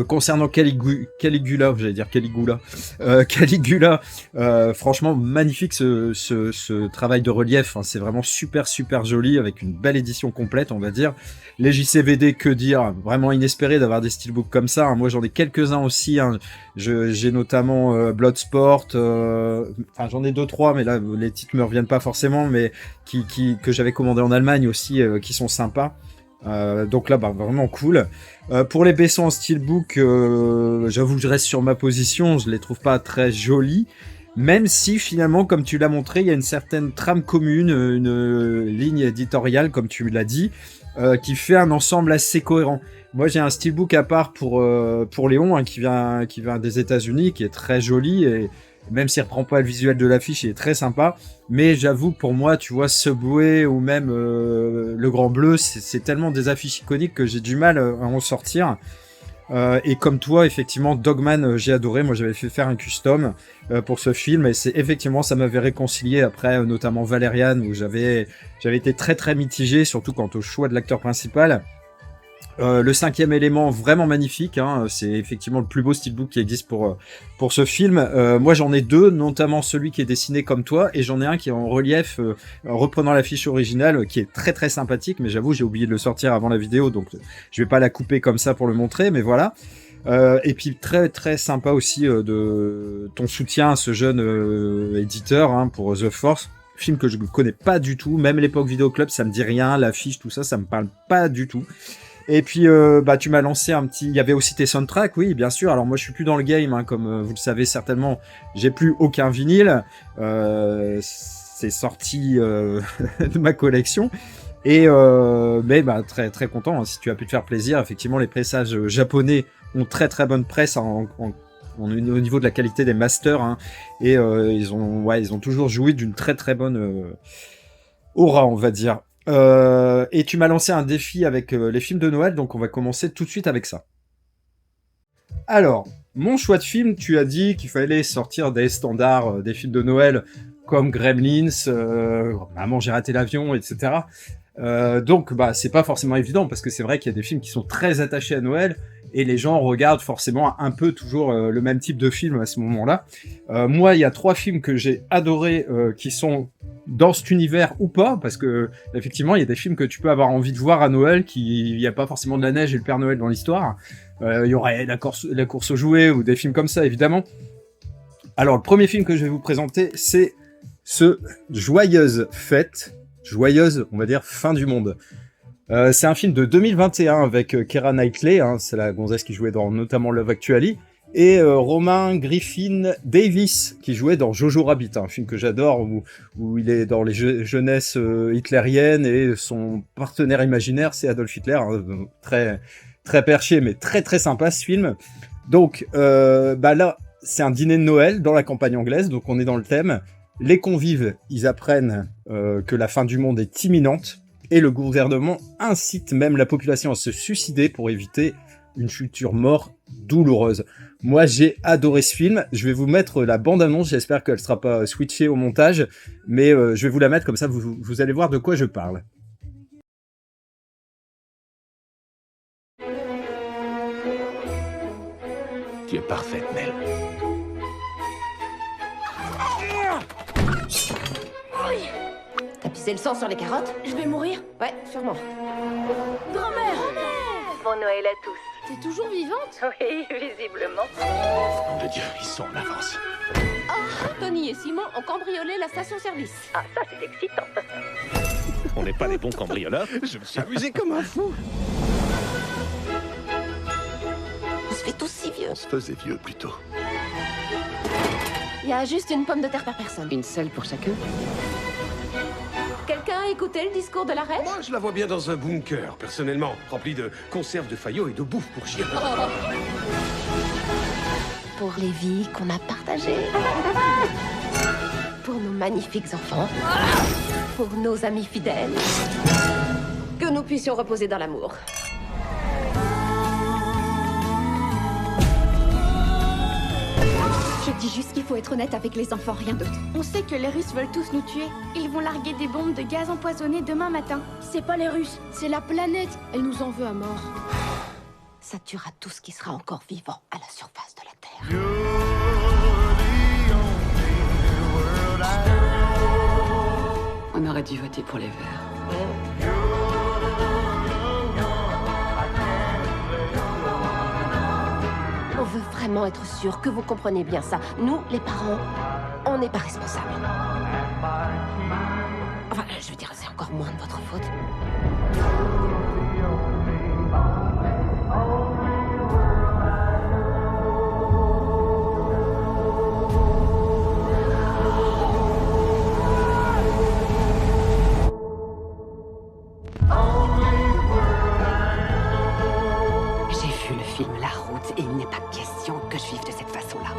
[SPEAKER 4] Concernant Caligula, j'allais dire Caligula, Caligula, franchement magnifique ce travail de relief, hein, c'est vraiment super super joli avec une belle édition complète, on va dire. Les JCVD, que dire, vraiment inespéré d'avoir des steelbooks comme ça, hein. Moi j'en ai quelques-uns aussi, hein. J'ai notamment Bloodsport, enfin j'en ai 2-3, mais là les titres me reviennent pas forcément, mais que j'avais commandé en Allemagne aussi, qui sont sympas. Donc là, bah, vraiment cool. Pour les baissons en steelbook, j'avoue que je reste sur ma position, je les trouve pas très jolis, même si finalement, comme tu l'as montré, il y a une certaine trame commune, une ligne éditoriale, comme tu l'as dit, qui fait un ensemble assez cohérent. Moi, j'ai un steelbook à part pour Léon, hein, qui vient des États-Unis, qui est très joli, et même s'il reprend pas le visuel de l'affiche, il est très sympa. Mais j'avoue, pour moi, tu vois, Subway ou même Le Grand Bleu, c'est tellement des affiches iconiques que j'ai du mal à en sortir. Et comme toi, effectivement, Dogman, j'ai adoré. Moi, j'avais fait faire un custom pour ce film, et c'est effectivement, ça m'avait réconcilié après, notamment Valériane, où j'avais été très très mitigé, surtout quant au choix de l'acteur principal. Le cinquième élément, vraiment magnifique, hein, c'est effectivement le plus beau steelbook qui existe pour ce film. Moi j'en ai deux, notamment celui qui est dessiné comme toi, et j'en ai un qui est en relief, reprenant l'affiche originale, qui est très très sympathique, mais j'avoue j'ai oublié de le sortir avant la vidéo, donc je vais pas la couper comme ça pour le montrer, mais voilà. Et puis très très sympa aussi de ton soutien à ce jeune éditeur, hein, pour The Force. Film que je ne connais pas du tout, même l'époque Vidéo Club, ça me dit rien, l'affiche, tout ça, ça me parle pas du tout. Et puis, bah, tu m'as lancé un petit... Il y avait aussi tes soundtracks, oui, bien sûr. Alors moi, je suis plus dans le game, hein, comme vous le savez certainement. J'ai plus aucun vinyle. C'est sorti de ma collection. Et mais bah, très très content, hein, si tu as pu te faire plaisir. Effectivement, les pressages japonais ont très très bonne presse au niveau de la qualité des masters, hein, et ils ont toujours joui d'une très très bonne aura, on va dire. Et tu m'as lancé un défi avec les films de Noël, donc on va commencer tout de suite avec ça. Alors, mon choix de film, tu as dit qu'il fallait sortir des standards des films de Noël comme Gremlins, Maman j'ai raté l'avion, etc. Donc, bah, c'est pas forcément évident parce que c'est vrai qu'il y a des films qui sont très attachés à Noël et les gens regardent forcément un peu toujours le même type de film à ce moment-là. Moi, il y a 3 films que j'ai adorés qui sont dans cet univers ou pas, parce que effectivement, il y a des films que tu peux avoir envie de voir à Noël, il n'y a pas forcément de la neige et le Père Noël dans l'histoire. Il y aurait la course aux jouets ou des films comme ça, évidemment. Alors, le premier film que je vais vous présenter, c'est ce Joyeuse fête, joyeuse, on va dire, fin du monde. C'est un film de 2021 avec Keira Knightley, hein, c'est la gonzesse qui jouait dans notamment Love Actually, et Romain Griffin Davis qui jouait dans Jojo Rabbit, un film que j'adore où il est dans les jeunesses hitlériennes et son partenaire imaginaire c'est Adolf Hitler, hein, très très perché mais très très sympa ce film. Donc bah là c'est un dîner de Noël dans la campagne anglaise, donc on est dans le thème. Les convives ils apprennent que la fin du monde est imminente. Et le gouvernement incite même la population à se suicider pour éviter une future mort douloureuse. Moi, j'ai adoré ce film. Je vais vous mettre la bande-annonce. J'espère qu'elle ne sera pas switchée au montage. Mais je vais vous la mettre comme ça, vous allez voir de quoi je parle.
[SPEAKER 5] Tu es parfaite, Nell.
[SPEAKER 6] T'as pissé le sang sur les carottes?
[SPEAKER 7] Je vais mourir?
[SPEAKER 6] Ouais, sûrement.
[SPEAKER 7] Grand-mère!
[SPEAKER 8] Bon Noël à tous.
[SPEAKER 7] T'es toujours vivante?
[SPEAKER 8] Oui, visiblement.
[SPEAKER 5] Nom de Dieu, ils sont en avance.
[SPEAKER 6] Tony et Simon ont cambriolé la station-service.
[SPEAKER 8] Ah, ça c'est excitant.
[SPEAKER 5] On n'est pas des bons cambrioleurs. Je me suis amusé comme un fou.
[SPEAKER 6] On se fait tous si vieux.
[SPEAKER 5] On se faisait vieux, plutôt.
[SPEAKER 6] Il y a juste une pomme de terre par personne.
[SPEAKER 1] Une selle pour chacun.
[SPEAKER 6] Quelqu'un a écouté le discours de la reine?
[SPEAKER 9] Moi, je la vois bien dans un bunker, personnellement, rempli de conserves de faillots et de bouffe pour chiens.
[SPEAKER 6] Pour les vies qu'on a partagées. Pour nos magnifiques enfants. Pour nos amis fidèles. Que nous puissions reposer dans l'amour.
[SPEAKER 7] Je dis juste qu'il faut être honnête avec les enfants, rien d'autre. On sait que les Russes veulent tous nous tuer. Ils vont larguer des bombes de gaz empoisonné demain matin. C'est pas les Russes, c'est la planète. Elle nous en veut à mort.
[SPEAKER 6] Ça tuera tout ce qui sera encore vivant à la surface de la Terre.
[SPEAKER 1] On aurait dû voter pour les Verts.
[SPEAKER 6] On veut vraiment être sûr que vous comprenez bien ça. Nous, les parents, on n'est pas responsables. Enfin, je veux dire, c'est encore moins de votre faute.
[SPEAKER 1] J'ai vu le film La Route et il n'est pas question que je vive de cette façon-là.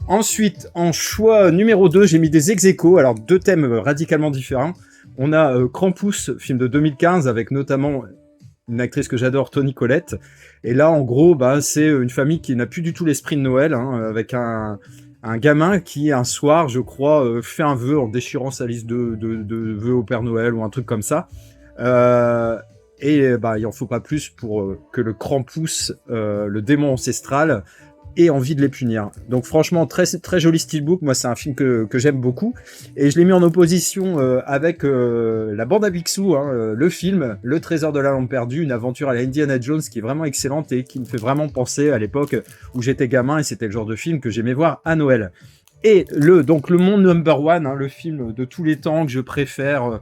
[SPEAKER 4] Ensuite, en choix numéro 2, j'ai mis des ex-aequo, alors deux thèmes radicalement différents. On a Krampus, film de 2015, avec notamment une actrice que j'adore, Toni Collette. Et là, en gros, bah, c'est une famille qui n'a plus du tout l'esprit de Noël, hein, avec un gamin qui, un soir, je crois, fait un vœu en déchirant sa liste de vœux au Père Noël ou un truc comme ça. Et bah, il en faut pas plus pour que le Krampus, le démon ancestral, ait envie de les punir. Donc franchement, très, très joli steelbook. Moi, c'est un film que j'aime beaucoup. Et je l'ai mis en opposition avec la bande à Picsou, hein, le film Le Trésor de la Lampe perdue, une aventure à la Indiana Jones qui est vraiment excellente et qui me fait vraiment penser à l'époque où j'étais gamin et c'était le genre de film que j'aimais voir à Noël. Et donc le monde number one, hein, le film de tous les temps que je préfère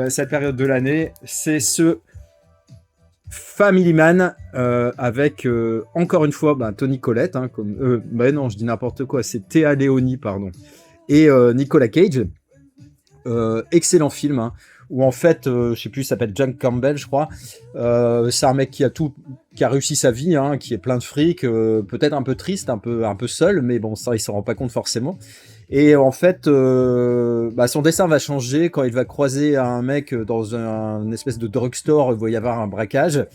[SPEAKER 4] cette période de l'année, c'est ce Family Man avec encore une fois Toni Collette, hein, comme non, je dis n'importe quoi, c'est Téa Leoni, pardon, et Nicolas Cage. Excellent film, hein, où en fait je sais plus, il s'appelle Jack Campbell, je crois. C'est un mec qui a réussi sa vie, hein, qui est plein de fric, peut-être un peu triste, un peu seul, mais bon, ça il s'en rend pas compte forcément. Et en fait, son destin va changer quand il va croiser un mec dans une espèce de drugstore, il va y avoir un braquage.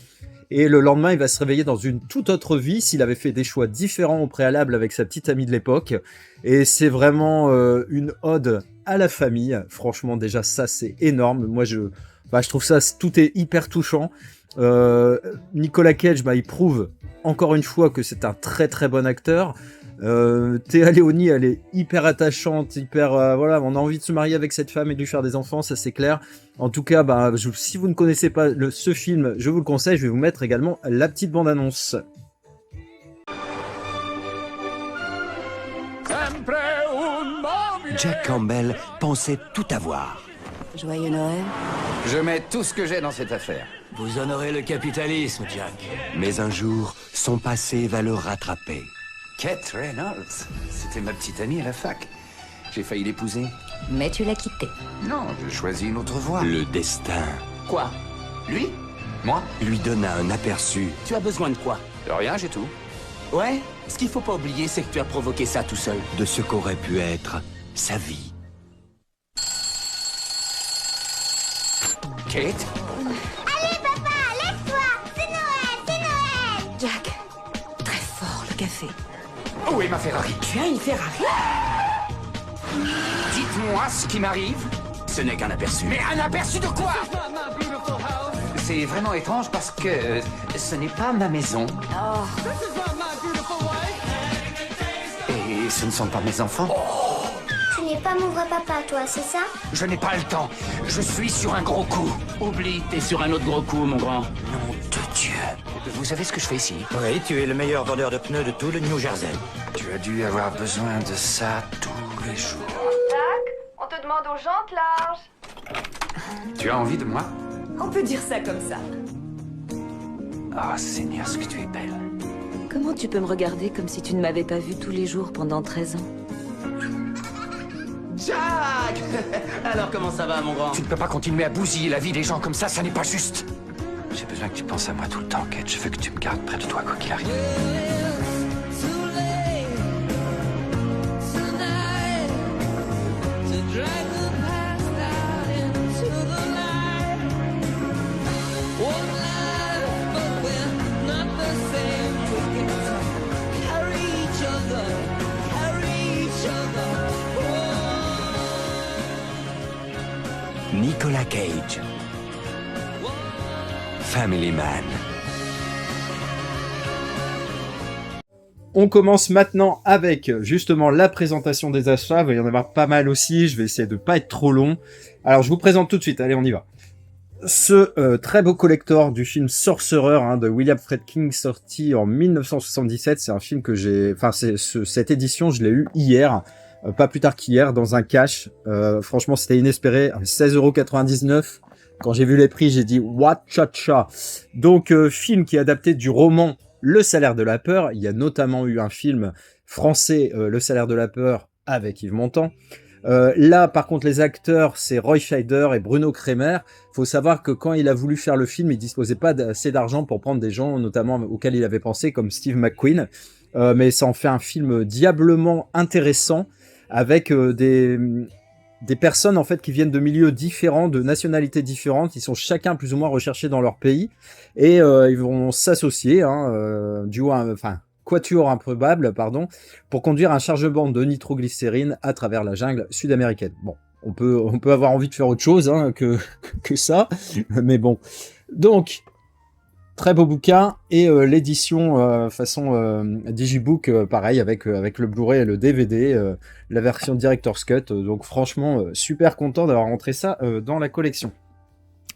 [SPEAKER 4] Et le lendemain, il va se réveiller dans une toute autre vie s'il avait fait des choix différents au préalable avec sa petite amie de l'époque. Et c'est vraiment une ode à la famille. Franchement, déjà, ça, c'est énorme. Moi, je trouve ça, tout est hyper touchant. Nicolas Cage, il prouve encore une fois que c'est un très très bon acteur. Téa Leoni, elle est hyper attachante, voilà, on a envie de se marier avec cette femme et de lui faire des enfants, ça c'est clair. En tout cas, si vous ne connaissez pas ce film, je vous le conseille, je vais vous mettre également la petite bande-annonce.
[SPEAKER 10] Jack Campbell pensait tout avoir.
[SPEAKER 1] Joyeux Noël.
[SPEAKER 2] Je mets tout ce que j'ai dans cette affaire.
[SPEAKER 10] Vous honorez le capitalisme, Jack. Mais un jour, son passé va le rattraper.
[SPEAKER 2] Kate Reynolds, c'était ma petite amie à la fac. J'ai failli l'épouser.
[SPEAKER 6] Mais tu l'as quitté.
[SPEAKER 2] Non, j'ai choisi une autre voie.
[SPEAKER 10] Le destin
[SPEAKER 2] Quoi? Lui? Moi?
[SPEAKER 10] lui donna un aperçu
[SPEAKER 5] Tu as besoin de quoi?
[SPEAKER 2] De rien, j'ai tout.
[SPEAKER 5] Ouais, ce qu'il faut pas oublier, c'est que tu as provoqué ça tout seul.
[SPEAKER 10] de ce qu'aurait pu être sa vie.
[SPEAKER 2] Kate?
[SPEAKER 11] Allez, papa, lève-toi! C'est Noël! C'est Noël!
[SPEAKER 1] Jack, très fort le café.
[SPEAKER 2] Où est ma Ferrari?
[SPEAKER 1] Tu as une Ferrari?
[SPEAKER 2] Dites-moi ce qui m'arrive. Ce n'est qu'un aperçu. Mais un aperçu de quoi? C'est vraiment étrange parce que ce n'est pas ma maison.
[SPEAKER 1] Oh.
[SPEAKER 2] Et ce ne sont pas mes enfants.
[SPEAKER 11] Tu n'es pas mon vrai papa, toi, c'est ça?
[SPEAKER 2] Je n'ai pas le temps. Je suis sur un gros coup.
[SPEAKER 12] Oublie, t'es sur un autre gros coup, mon grand.
[SPEAKER 2] Nom de Dieu. Vous savez ce que je fais ici?
[SPEAKER 13] Oui, tu es le meilleur vendeur de pneus de tout le New Jersey.
[SPEAKER 2] Tu as dû avoir besoin de ça tous les jours.
[SPEAKER 8] Jack, on te demande aux jantes larges.
[SPEAKER 2] Tu as envie de moi?
[SPEAKER 1] On peut dire ça comme ça.
[SPEAKER 2] Ah, Seigneur, ce que tu es belle.
[SPEAKER 1] Comment tu peux me regarder comme si tu ne m'avais pas vu tous les jours pendant 13 ans?
[SPEAKER 12] Jack! Alors comment ça va, mon grand?
[SPEAKER 2] Tu ne peux pas continuer à bousiller la vie des gens comme ça n'est pas juste. J'ai besoin que tu penses à moi tout le temps, Kate. Je veux que tu me gardes près de toi, quoi qu'il arrive.
[SPEAKER 10] Nicolas Cage. Family Man.
[SPEAKER 4] On commence maintenant avec justement la présentation des achats. Il va y en avoir pas mal aussi. Je vais essayer de pas être trop long. Alors je vous présente tout de suite. Allez, on y va. Ce très beau collector du film Sorcerer de William Friedkin, sorti en 1977. C'est un film que j'ai... Enfin, cette édition, je l'ai eu hier. Pas plus tard qu'hier, dans un cash. Franchement, c'était inespéré. 16,99 €. Quand j'ai vu les prix, j'ai dit « What cha-cha ». Donc, film qui est adapté du roman Le Salaire de la Peur. Il y a notamment eu un film français, Le Salaire de la Peur, avec Yves Montand. Là, par contre, les acteurs, c'est Roy Scheider et Bruno Kremer. Faut savoir que quand il a voulu faire le film, il disposait pas assez d'argent pour prendre des gens, notamment auxquels il avait pensé, comme Steve McQueen. Mais ça en fait un film diablement intéressant, avec des personnes en fait qui viennent de milieux différents, de nationalités différentes. Ils sont chacun plus ou moins recherchés dans leur pays et ils vont s'associer, quatuor improbable, pour conduire un chargement de nitroglycérine à travers la jungle sud-américaine. Bon, on peut avoir envie de faire autre chose que ça, mais bon. Donc, très beau bouquin et l'édition façon Digibook, pareil avec le Blu-ray et le DVD, la version Director's Cut. Donc franchement, super content d'avoir rentré ça dans la collection.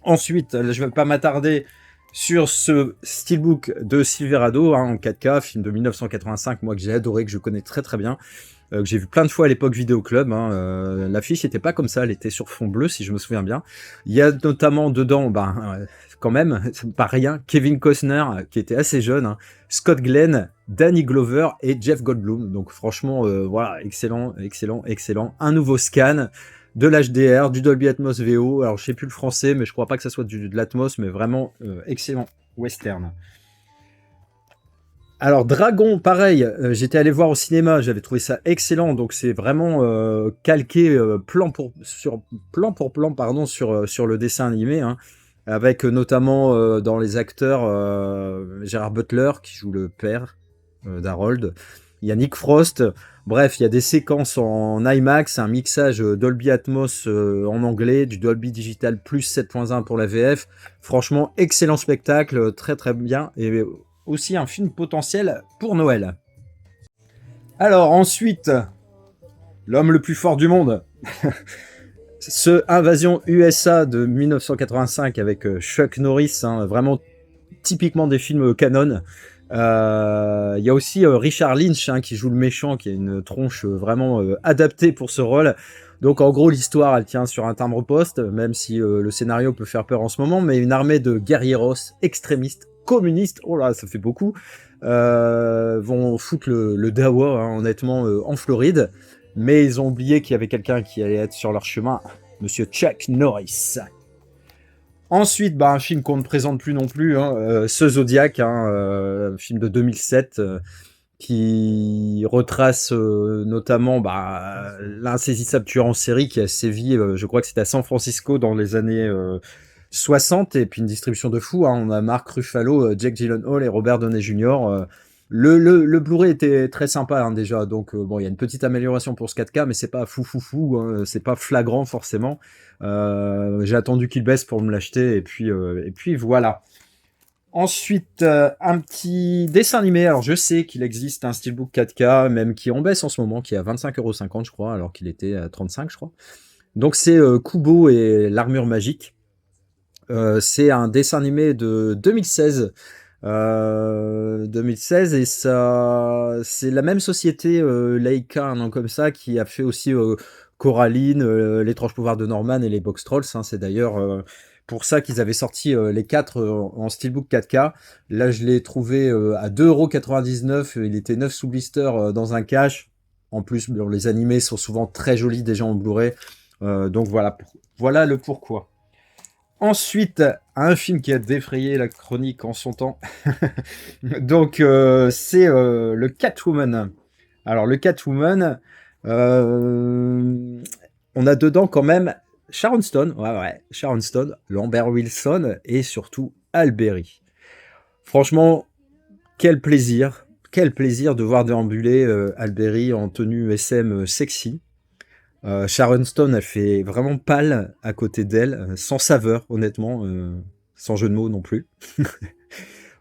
[SPEAKER 4] Ensuite, je vais pas m'attarder sur ce steelbook de Silverado en 4K, film de 1985, moi que j'ai adoré, que je connais très très bien. Que j'ai vu plein de fois à l'époque Vidéo Club. L'affiche n'était pas comme ça, elle était sur fond bleu si je me souviens bien. Il y a notamment dedans, quand même, pas rien, Kevin Costner qui était assez jeune, Scott Glenn, Danny Glover et Jeff Goldblum. Donc franchement, voilà, excellent. Un nouveau scan, de l'HDR, du Dolby Atmos VO. Alors je sais plus le français, mais je crois pas que ça soit de l'Atmos, mais vraiment excellent western. Alors Dragon, pareil, j'étais allé voir au cinéma, j'avais trouvé ça excellent, donc c'est vraiment calqué plan pour plan sur le dessin animé, avec notamment dans les acteurs Gérard Butler qui joue le père d'Harold, il y a Nick Frost, bref, il y a des séquences en IMAX, un mixage Dolby Atmos en anglais, du Dolby Digital plus 7.1 pour la VF, franchement excellent spectacle, très très bien, et aussi un film potentiel pour Noël. Alors ensuite, l'homme le plus fort du monde, ce Invasion USA de 1985 avec Chuck Norris, vraiment typiquement des films canon. Il y a aussi Richard Lynch qui joue le méchant, qui a une tronche vraiment adaptée pour ce rôle. Donc en gros l'histoire elle tient sur un timbre-poste, même si le scénario peut faire peur en ce moment, mais une armée de guerrieros extrémistes communistes, oh là ça fait beaucoup, vont foutre le dawa honnêtement en Floride, mais ils ont oublié qu'il y avait quelqu'un qui allait être sur leur chemin, monsieur Chuck Norris. Ensuite, un film qu'on ne présente plus non plus, ce Zodiac, film de 2007, qui retrace notamment l'insaisissable tueur en série qui a sévi, je crois que c'était à San Francisco dans les années 60 et puis une distribution de fou. Hein. On a Mark Ruffalo, Jake Gyllenhaal et Robert Downey Jr. Le Blu-ray était très sympa hein, déjà, donc bon, il y a une petite amélioration pour ce 4K, mais c'est pas fou, hein, c'est pas flagrant forcément. J'ai attendu qu'il baisse pour me l'acheter et puis voilà. Ensuite, un petit dessin animé. Alors, je sais qu'il existe un Steelbook 4K, même qui est en baisse en ce moment, qui est à 25,50 €, je crois, alors qu'il était à 35, je crois. Donc, c'est Kubo et l'armure magique. C'est un dessin animé de 2016. 2016 et ça, c'est la même société, Laika, un nom comme ça, qui a fait aussi Coraline, l'étrange pouvoir de Norman et les Box Trolls. Hein, c'est d'ailleurs pour ça qu'ils avaient sorti les 4 en Steelbook 4K. Là, je l'ai trouvé à 2,99 €. Il était 9 sous blister dans un cache. En plus, bon, les animés sont souvent très jolis déjà en Blu-ray. Donc voilà le pourquoi. Ensuite, un film qui a défrayé la chronique en son temps. Donc, c'est le Catwoman. Alors, le Catwoman, on a dedans quand même Sharon Stone, Sharon Stone, Lambert Wilson et surtout Halle Berry. Franchement, quel plaisir de voir déambuler Halle Berry en tenue SM sexy. Sharon Stone, elle fait vraiment pâle à côté d'elle, sans saveur, honnêtement, sans jeu de mots non plus.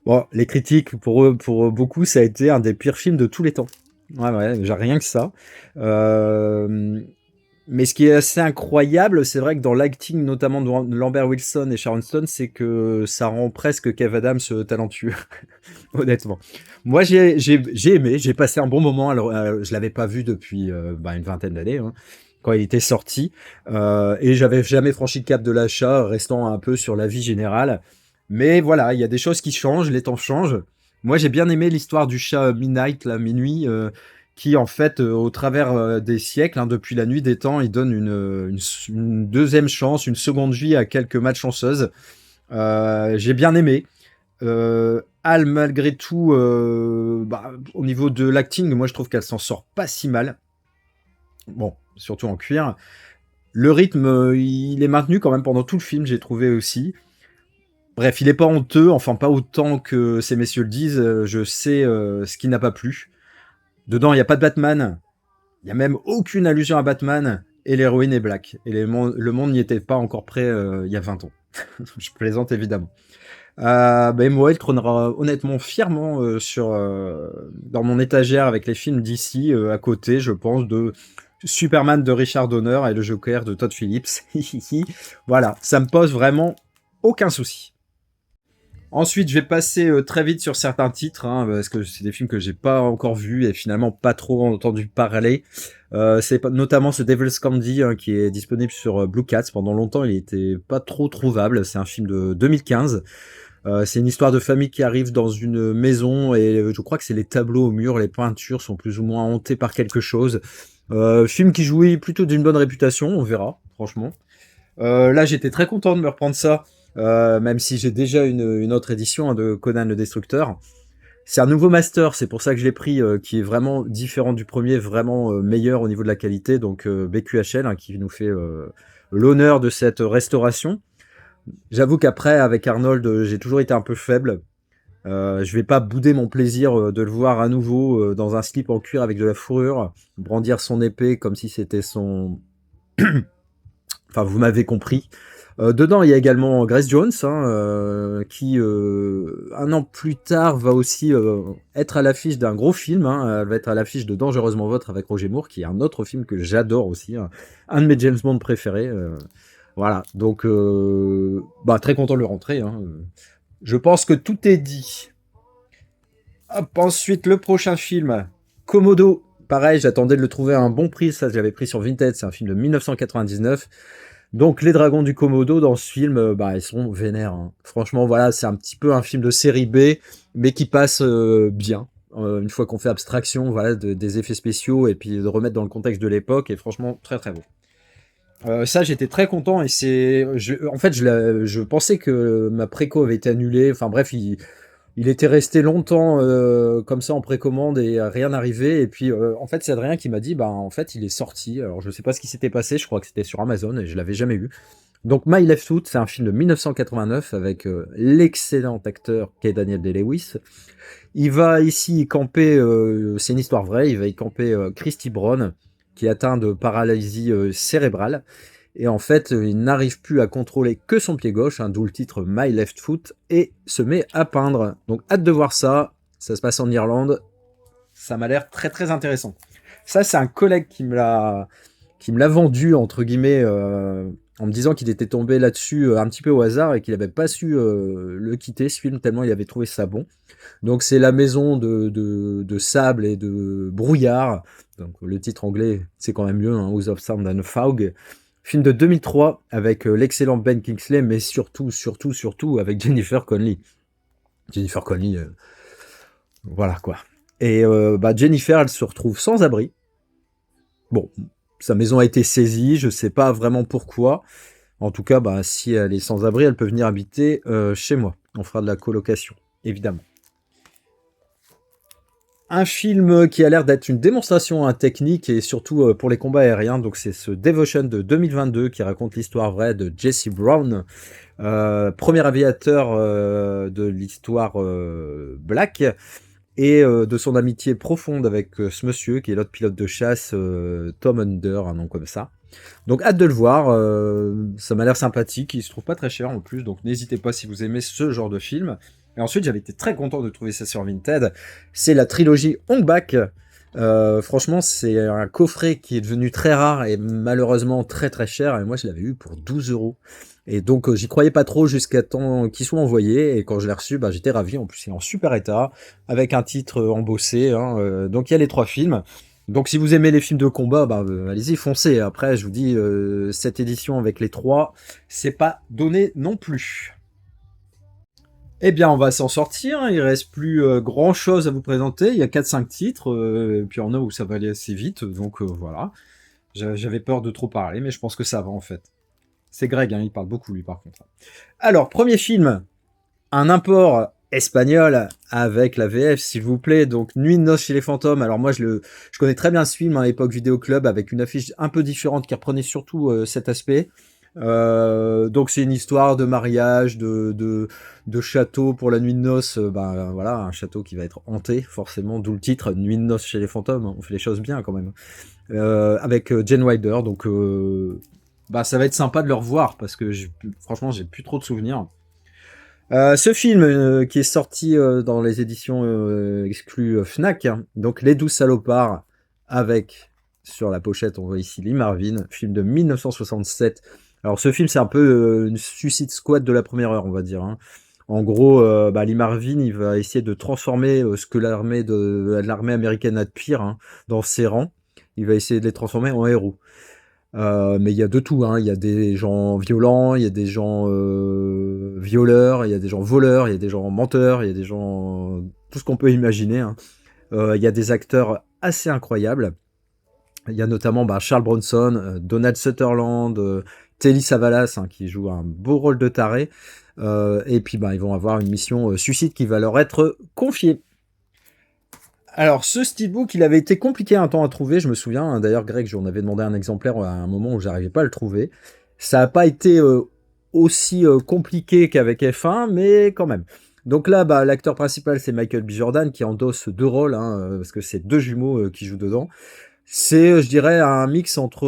[SPEAKER 4] Bon, les critiques, pour beaucoup, ça a été un des pires films de tous les temps. Ouais, j'ai rien que ça. Mais ce qui est assez incroyable, c'est vrai que dans l'acting, notamment de Lambert Wilson et Sharon Stone, c'est que ça rend presque Kev Adams talentueux, honnêtement. Moi, j'ai aimé, j'ai passé un bon moment. Alors, je l'avais pas vu depuis une vingtaine d'années, hein, quand il était sorti, et j'avais jamais franchi le cap de l'achat, restant un peu sur la vie générale. Mais voilà, il y a des choses qui changent, les temps changent. Moi, j'ai bien aimé l'histoire du chat Midnight, la minuit, qui en fait, au travers des siècles, hein, depuis la nuit des temps, il donne une deuxième chance, une seconde vie à quelques malchanceuses. J'ai bien aimé. Al, malgré tout, au niveau de l'acting, moi je trouve qu'elle s'en sort pas si mal. Bon, surtout en cuir. Le rythme, il est maintenu quand même pendant tout le film, j'ai trouvé aussi. Bref, il est pas honteux, enfin pas autant que ces messieurs le disent. Je sais ce qui n'a pas plu. Dedans, il n'y a pas de Batman. Il n'y a même aucune allusion à Batman. Et l'héroïne est black. Et le monde n'y était pas encore prêt il y a 20 ans. Je plaisante évidemment. Moi, il trônera honnêtement fièrement dans mon étagère avec les films d'ici, à côté, je pense, de Superman de Richard Donner et le Joker de Todd Phillips. Voilà, ça me pose vraiment aucun souci. Ensuite, je vais passer très vite sur certains titres, hein, parce que c'est des films que j'ai pas encore vus et finalement pas trop entendu parler. C'est notamment ce Devil's Candy, hein, qui est disponible sur Blue Cats. Pendant longtemps, il était pas trop trouvable. C'est un film de 2015. C'est une histoire de famille qui arrive dans une maison et je crois que c'est les tableaux au mur, les peintures sont plus ou moins hantés par quelque chose. Film qui jouit plutôt d'une bonne réputation, on verra, franchement. Là, j'étais très content de me reprendre ça. Même si j'ai déjà une autre édition, hein, de Conan le Destructeur. C'est un nouveau master, c'est pour ça que je l'ai pris, qui est vraiment différent du premier, vraiment meilleur au niveau de la qualité, donc BQHL, hein, qui nous fait l'honneur de cette restauration. J'avoue qu'après, avec Arnold, j'ai toujours été un peu faible. Je vais pas bouder mon plaisir de le voir à nouveau dans un slip en cuir avec de la fourrure, brandir son épée comme si c'était son... Enfin, vous m'avez compris. Dedans, il y a également Grace Jones, hein, qui, un an plus tard, va aussi être à l'affiche d'un gros film. Hein. Elle va être à l'affiche de Dangereusement Vôtre avec Roger Moore, qui est un autre film que j'adore aussi, hein, un de mes James Bond préférés. Voilà, donc très content de le rentrer. Hein. Je pense que tout est dit. Hop, ensuite, le prochain film, Komodo. Pareil, j'attendais de le trouver à un bon prix. Ça, je l'avais pris sur Vinted. C'est un film de 1999. Donc les dragons du Komodo dans ce film, ils sont vénères. Hein. Franchement, voilà, c'est un petit peu un film de série B, mais qui passe bien. Une fois qu'on fait abstraction, voilà, des effets spéciaux et puis de remettre dans le contexte de l'époque. Et franchement, très très beau. Ça, j'étais très content et je pensais que ma préco avait été annulée. Enfin bref, il était resté longtemps comme ça en précommande et rien n'arrivait. Et puis, en fait, c'est Adrien qui m'a dit, en fait, il est sorti. Alors, je sais pas ce qui s'était passé. Je crois que c'était sur Amazon et je l'avais jamais eu. Donc My Left Foot, c'est un film de 1989 avec l'excellent acteur qu'est Daniel Day-Lewis. Il va ici y camper, c'est une histoire vraie, il va y camper Christy Brown, qui est atteint de paralysie cérébrale. Et en fait, il n'arrive plus à contrôler que son pied gauche, hein, d'où le titre My Left Foot, et se met à peindre. Donc hâte de voir ça, ça se passe en Irlande, ça m'a l'air très très intéressant. Ça, c'est un collègue qui me l'a vendu, entre guillemets, en me disant qu'il était tombé là-dessus un petit peu au hasard et qu'il n'avait pas su le quitter, ce film, tellement il avait trouvé ça bon. Donc c'est la maison de sable et de brouillard. Donc le titre anglais, c'est quand même mieux, hein, House of Sand and Fog. Film de 2003 avec l'excellent Ben Kingsley, mais surtout avec Jennifer Connelly. Jennifer Connelly, voilà quoi. Et Jennifer, elle se retrouve sans abri. Bon, sa maison a été saisie, je sais pas vraiment pourquoi. En tout cas, si elle est sans abri, elle peut venir habiter chez moi. On fera de la colocation, évidemment. Un film qui a l'air d'être une démonstration technique et surtout pour les combats aériens. Donc c'est ce Devotion de 2022 qui raconte l'histoire vraie de Jesse Brown, premier aviateur de l'histoire Black, et de son amitié profonde avec ce monsieur qui est l'autre pilote de chasse, Tom Under, un nom comme ça. Donc hâte de le voir, ça m'a l'air sympathique, il se trouve pas très cher en plus, donc n'hésitez pas si vous aimez ce genre de film. Et ensuite, j'avais été très content de trouver ça sur Vinted. C'est la trilogie Hong Bak. Franchement, c'est un coffret qui est devenu très rare et malheureusement très très cher. Et moi, je l'avais eu pour 12 €. Et donc, j'y croyais pas trop jusqu'à temps qu'il soit envoyé. Et quand je l'ai reçu, j'étais ravi. En plus, il est en super état, avec un titre embossé. Donc, il y a les 3 films. Donc, si vous aimez les films de combat, allez-y, foncez. Après, je vous dis, cette édition avec les 3, c'est pas donné non plus. Eh bien, on va s'en sortir, il reste plus grand chose à vous présenter, il y a 4-5 titres, et puis il y en a où ça va aller assez vite, donc voilà. J'avais peur de trop parler, mais je pense que ça va en fait. C'est Greg, il parle beaucoup lui par contre. Alors, premier film, un import espagnol avec la VF s'il vous plaît, donc Nuit de noces chez les fantômes. Alors moi je connais très bien ce film à l'époque Vidéo Club, avec une affiche un peu différente qui reprenait surtout cet aspect. Donc c'est une histoire de mariage, de château pour la nuit de noces, voilà, un château qui va être hanté forcément, d'où le titre Nuit de noces chez les fantômes, on fait les choses bien quand même, avec Jane Wilder, donc ça va être sympa de le revoir parce que franchement j'ai plus trop de souvenirs. Ce film qui est sorti dans les éditions exclues Fnac, donc Les 12 salopards, avec sur la pochette on voit ici Lee Marvin, film de 1967. Alors ce film c'est un peu une Suicide Squad de la première heure, on va dire. En gros, Lee Marvin il va essayer de transformer ce que l'armée américaine a de pire dans ses rangs. Il va essayer de les transformer en héros. Mais il y a de tout, il y a des gens violents, il y a des gens violeurs, il y a des gens voleurs, il y a des gens menteurs, il y a des gens tout ce qu'on peut imaginer. Il y a des acteurs assez incroyables. Il y a notamment Charles Bronson, Donald Sutherland, Telly Savalas qui joue un beau rôle de taré. Et puis ils vont avoir une mission suicide qui va leur être confiée. Alors ce steelbook, il avait été compliqué un temps à trouver, je me souviens. D'ailleurs Greg, j'en avais demandé un exemplaire à un moment où j'arrivais pas à le trouver. Ça n'a pas été aussi compliqué qu'avec F1, mais quand même. Donc là, l'acteur principal c'est Michael B. Jordan qui endosse 2 rôles, parce que c'est 2 jumeaux qui jouent dedans. C'est, je dirais, un mix entre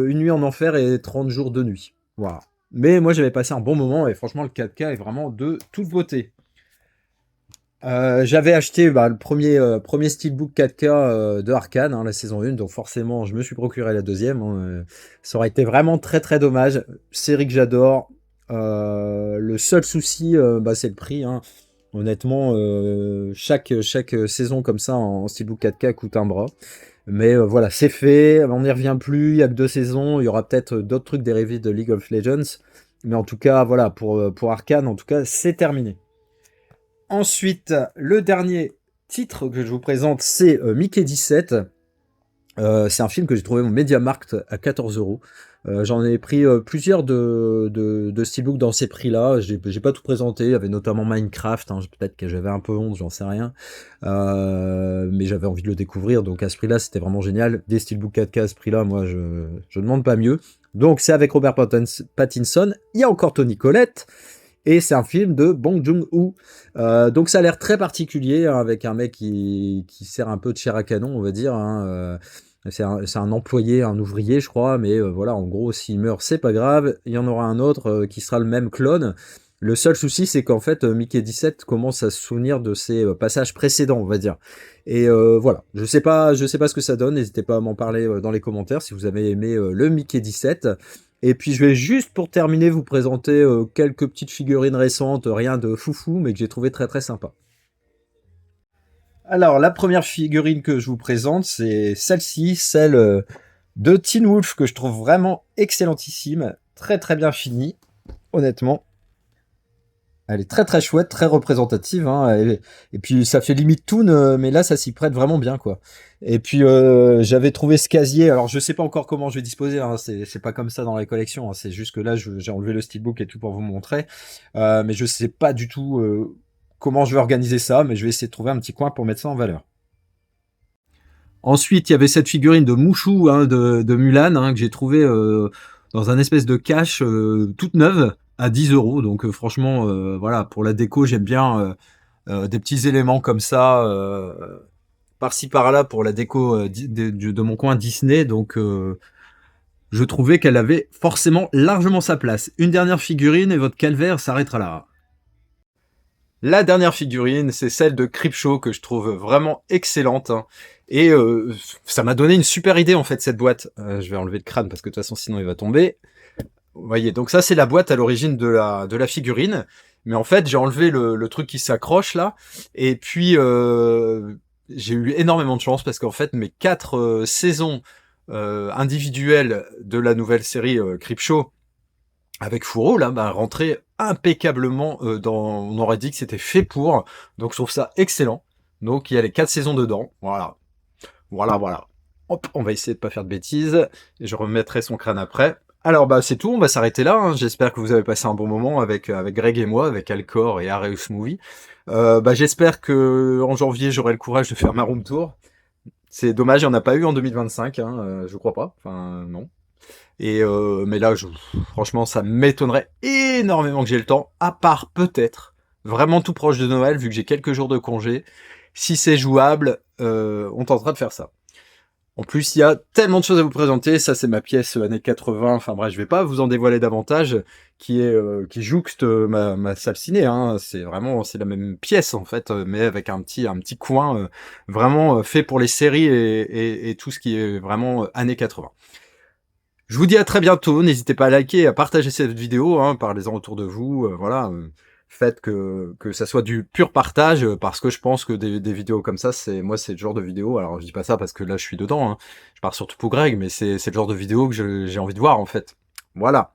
[SPEAKER 4] Une nuit en enfer et 30 jours de nuit. Voilà. Mais moi, j'avais passé un bon moment et franchement, le 4K est vraiment de toute beauté. J'avais acheté le premier steelbook 4K de Arcane, la saison 1, donc forcément, je me suis procuré la deuxième. Ça aurait été vraiment très très dommage. Série que j'adore. Le seul souci, c'est le prix. Honnêtement, chaque saison comme ça en steelbook 4K coûte un bras. Mais voilà, c'est fait, on n'y revient plus, il n'y a que 2 saisons, il y aura peut-être d'autres trucs dérivés de League of Legends. Mais en tout cas, voilà, pour Arcane, en tout cas, c'est terminé. Ensuite, le dernier titre que je vous présente, c'est Mickey 17. C'est un film que j'ai trouvé au MediaMarkt à 14 €. J'en ai pris plusieurs de steelbook dans ces prix-là. J'ai pas tout présenté. Il y avait notamment Minecraft. Hein, peut-être que j'avais un peu honte, j'en sais rien. Mais j'avais envie de le découvrir. Donc à ce prix-là, c'était vraiment génial. Des steelbook 4K à ce prix-là, moi, je demande pas mieux. Donc c'est avec Robert Pattinson. Il y a encore Toni Collette. Et c'est un film de Bong Joon-ho. Donc ça a l'air très particulier, hein, avec un mec qui sert un peu de chair à canon, on va dire. Hein, c'est un employé, un ouvrier, je crois, mais voilà, en gros, s'il meurt, c'est pas grave. Il y en aura un autre qui sera le même clone. Le seul souci, c'est qu'en fait, Mickey 17 commence à se souvenir de ses passages précédents, on va dire. Et voilà, je sais pas ce que ça donne. N'hésitez pas à m'en parler dans les commentaires si vous avez aimé le Mickey 17. Et puis je vais juste pour terminer vous présenter quelques petites figurines récentes, rien de foufou, mais que j'ai trouvé très très sympa. Alors la première figurine que je vous présente, c'est celle-ci, celle de Teen Wolf, que je trouve vraiment excellentissime, très très bien finie, honnêtement. Elle est très très chouette, très représentative, hein, et puis ça fait limite toon, mais là ça s'y prête vraiment bien, quoi. Et puis j'avais trouvé ce casier, alors je sais pas encore comment je vais disposer, hein, c'est pas comme ça dans les collections, hein, c'est juste que là j'ai enlevé le steelbook et tout pour vous montrer, mais je sais pas du tout comment je vais organiser ça, mais je vais essayer de trouver un petit coin pour mettre ça en valeur. Ensuite il y avait cette figurine de Mushu, hein, de Mulan, hein, que j'ai trouvé dans un espèce de cache toute neuve, à 10 €, donc franchement, voilà, pour la déco, j'aime bien des petits éléments comme ça, par-ci par-là, pour la déco de mon coin Disney, donc je trouvais qu'elle avait forcément largement sa place. Une dernière figurine et votre calvaire s'arrêtera là. La dernière figurine, c'est celle de Creepshow, que je trouve vraiment excellente, hein. Et ça m'a donné une super idée en fait, cette boîte. Je vais enlever le crâne parce que de toute façon sinon il va tomber. Vous voyez, donc ça c'est la boîte à l'origine de la figurine, mais en fait j'ai enlevé le truc qui s'accroche là, et puis j'ai eu énormément de chance parce qu'en fait mes 4 saisons individuelles de la nouvelle série Creepshow avec Furo là, bah, rentraient impeccablement on aurait dit que c'était fait pour, donc je trouve ça excellent. Donc il y a les 4 saisons dedans, voilà. Hop, on va essayer de pas faire de bêtises, et je remettrai son crâne après. Alors bah c'est tout, on va s'arrêter là, hein. J'espère que vous avez passé un bon moment avec Greg et moi, avec Alcor et Areus Movie. J'espère que en janvier j'aurai le courage de faire ma room tour. C'est dommage, il n'y en a pas eu en 2025, hein, je crois pas, enfin non. Et mais là, franchement, ça m'étonnerait énormément que j'ai le temps, à part peut-être, vraiment tout proche de Noël, vu que j'ai quelques jours de congé. Si c'est jouable, on tentera de faire ça. En plus, il y a tellement de choses à vous présenter. Ça, c'est ma pièce années 80. Enfin bref, je vais pas vous en dévoiler davantage, qui jouxte ma salle ciné, hein. C'est la même pièce en fait, mais avec un petit coin vraiment fait pour les séries et tout ce qui est vraiment années 80. Je vous dis à très bientôt. N'hésitez pas à liker, à partager cette vidéo, hein, parlez-en autour de vous. Voilà. Faites que ça soit du pur partage, parce que je pense que des vidéos comme ça, c'est le genre de vidéo, alors je dis pas ça parce que là je suis dedans, hein, je pars surtout pour Greg, mais c'est le genre de vidéo que j'ai envie de voir en fait. Voilà.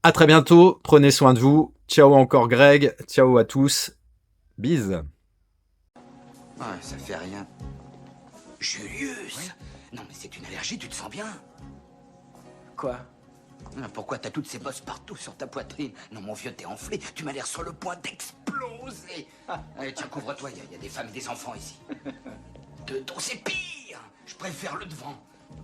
[SPEAKER 4] À très bientôt, prenez soin de vous, ciao encore Greg, ciao à tous, bise.
[SPEAKER 12] Ouais, ça fait rien. Julius! Non mais c'est une allergie, tu te sens bien? Quoi? Pourquoi t'as toutes ces bosses partout sur ta poitrine? Non, mon vieux, t'es enflé. Tu m'as l'air sur le point d'exploser. Allez, tiens, couvre-toi. Il y a des femmes et des enfants ici. De dos, c'est pire. Je préfère le devant.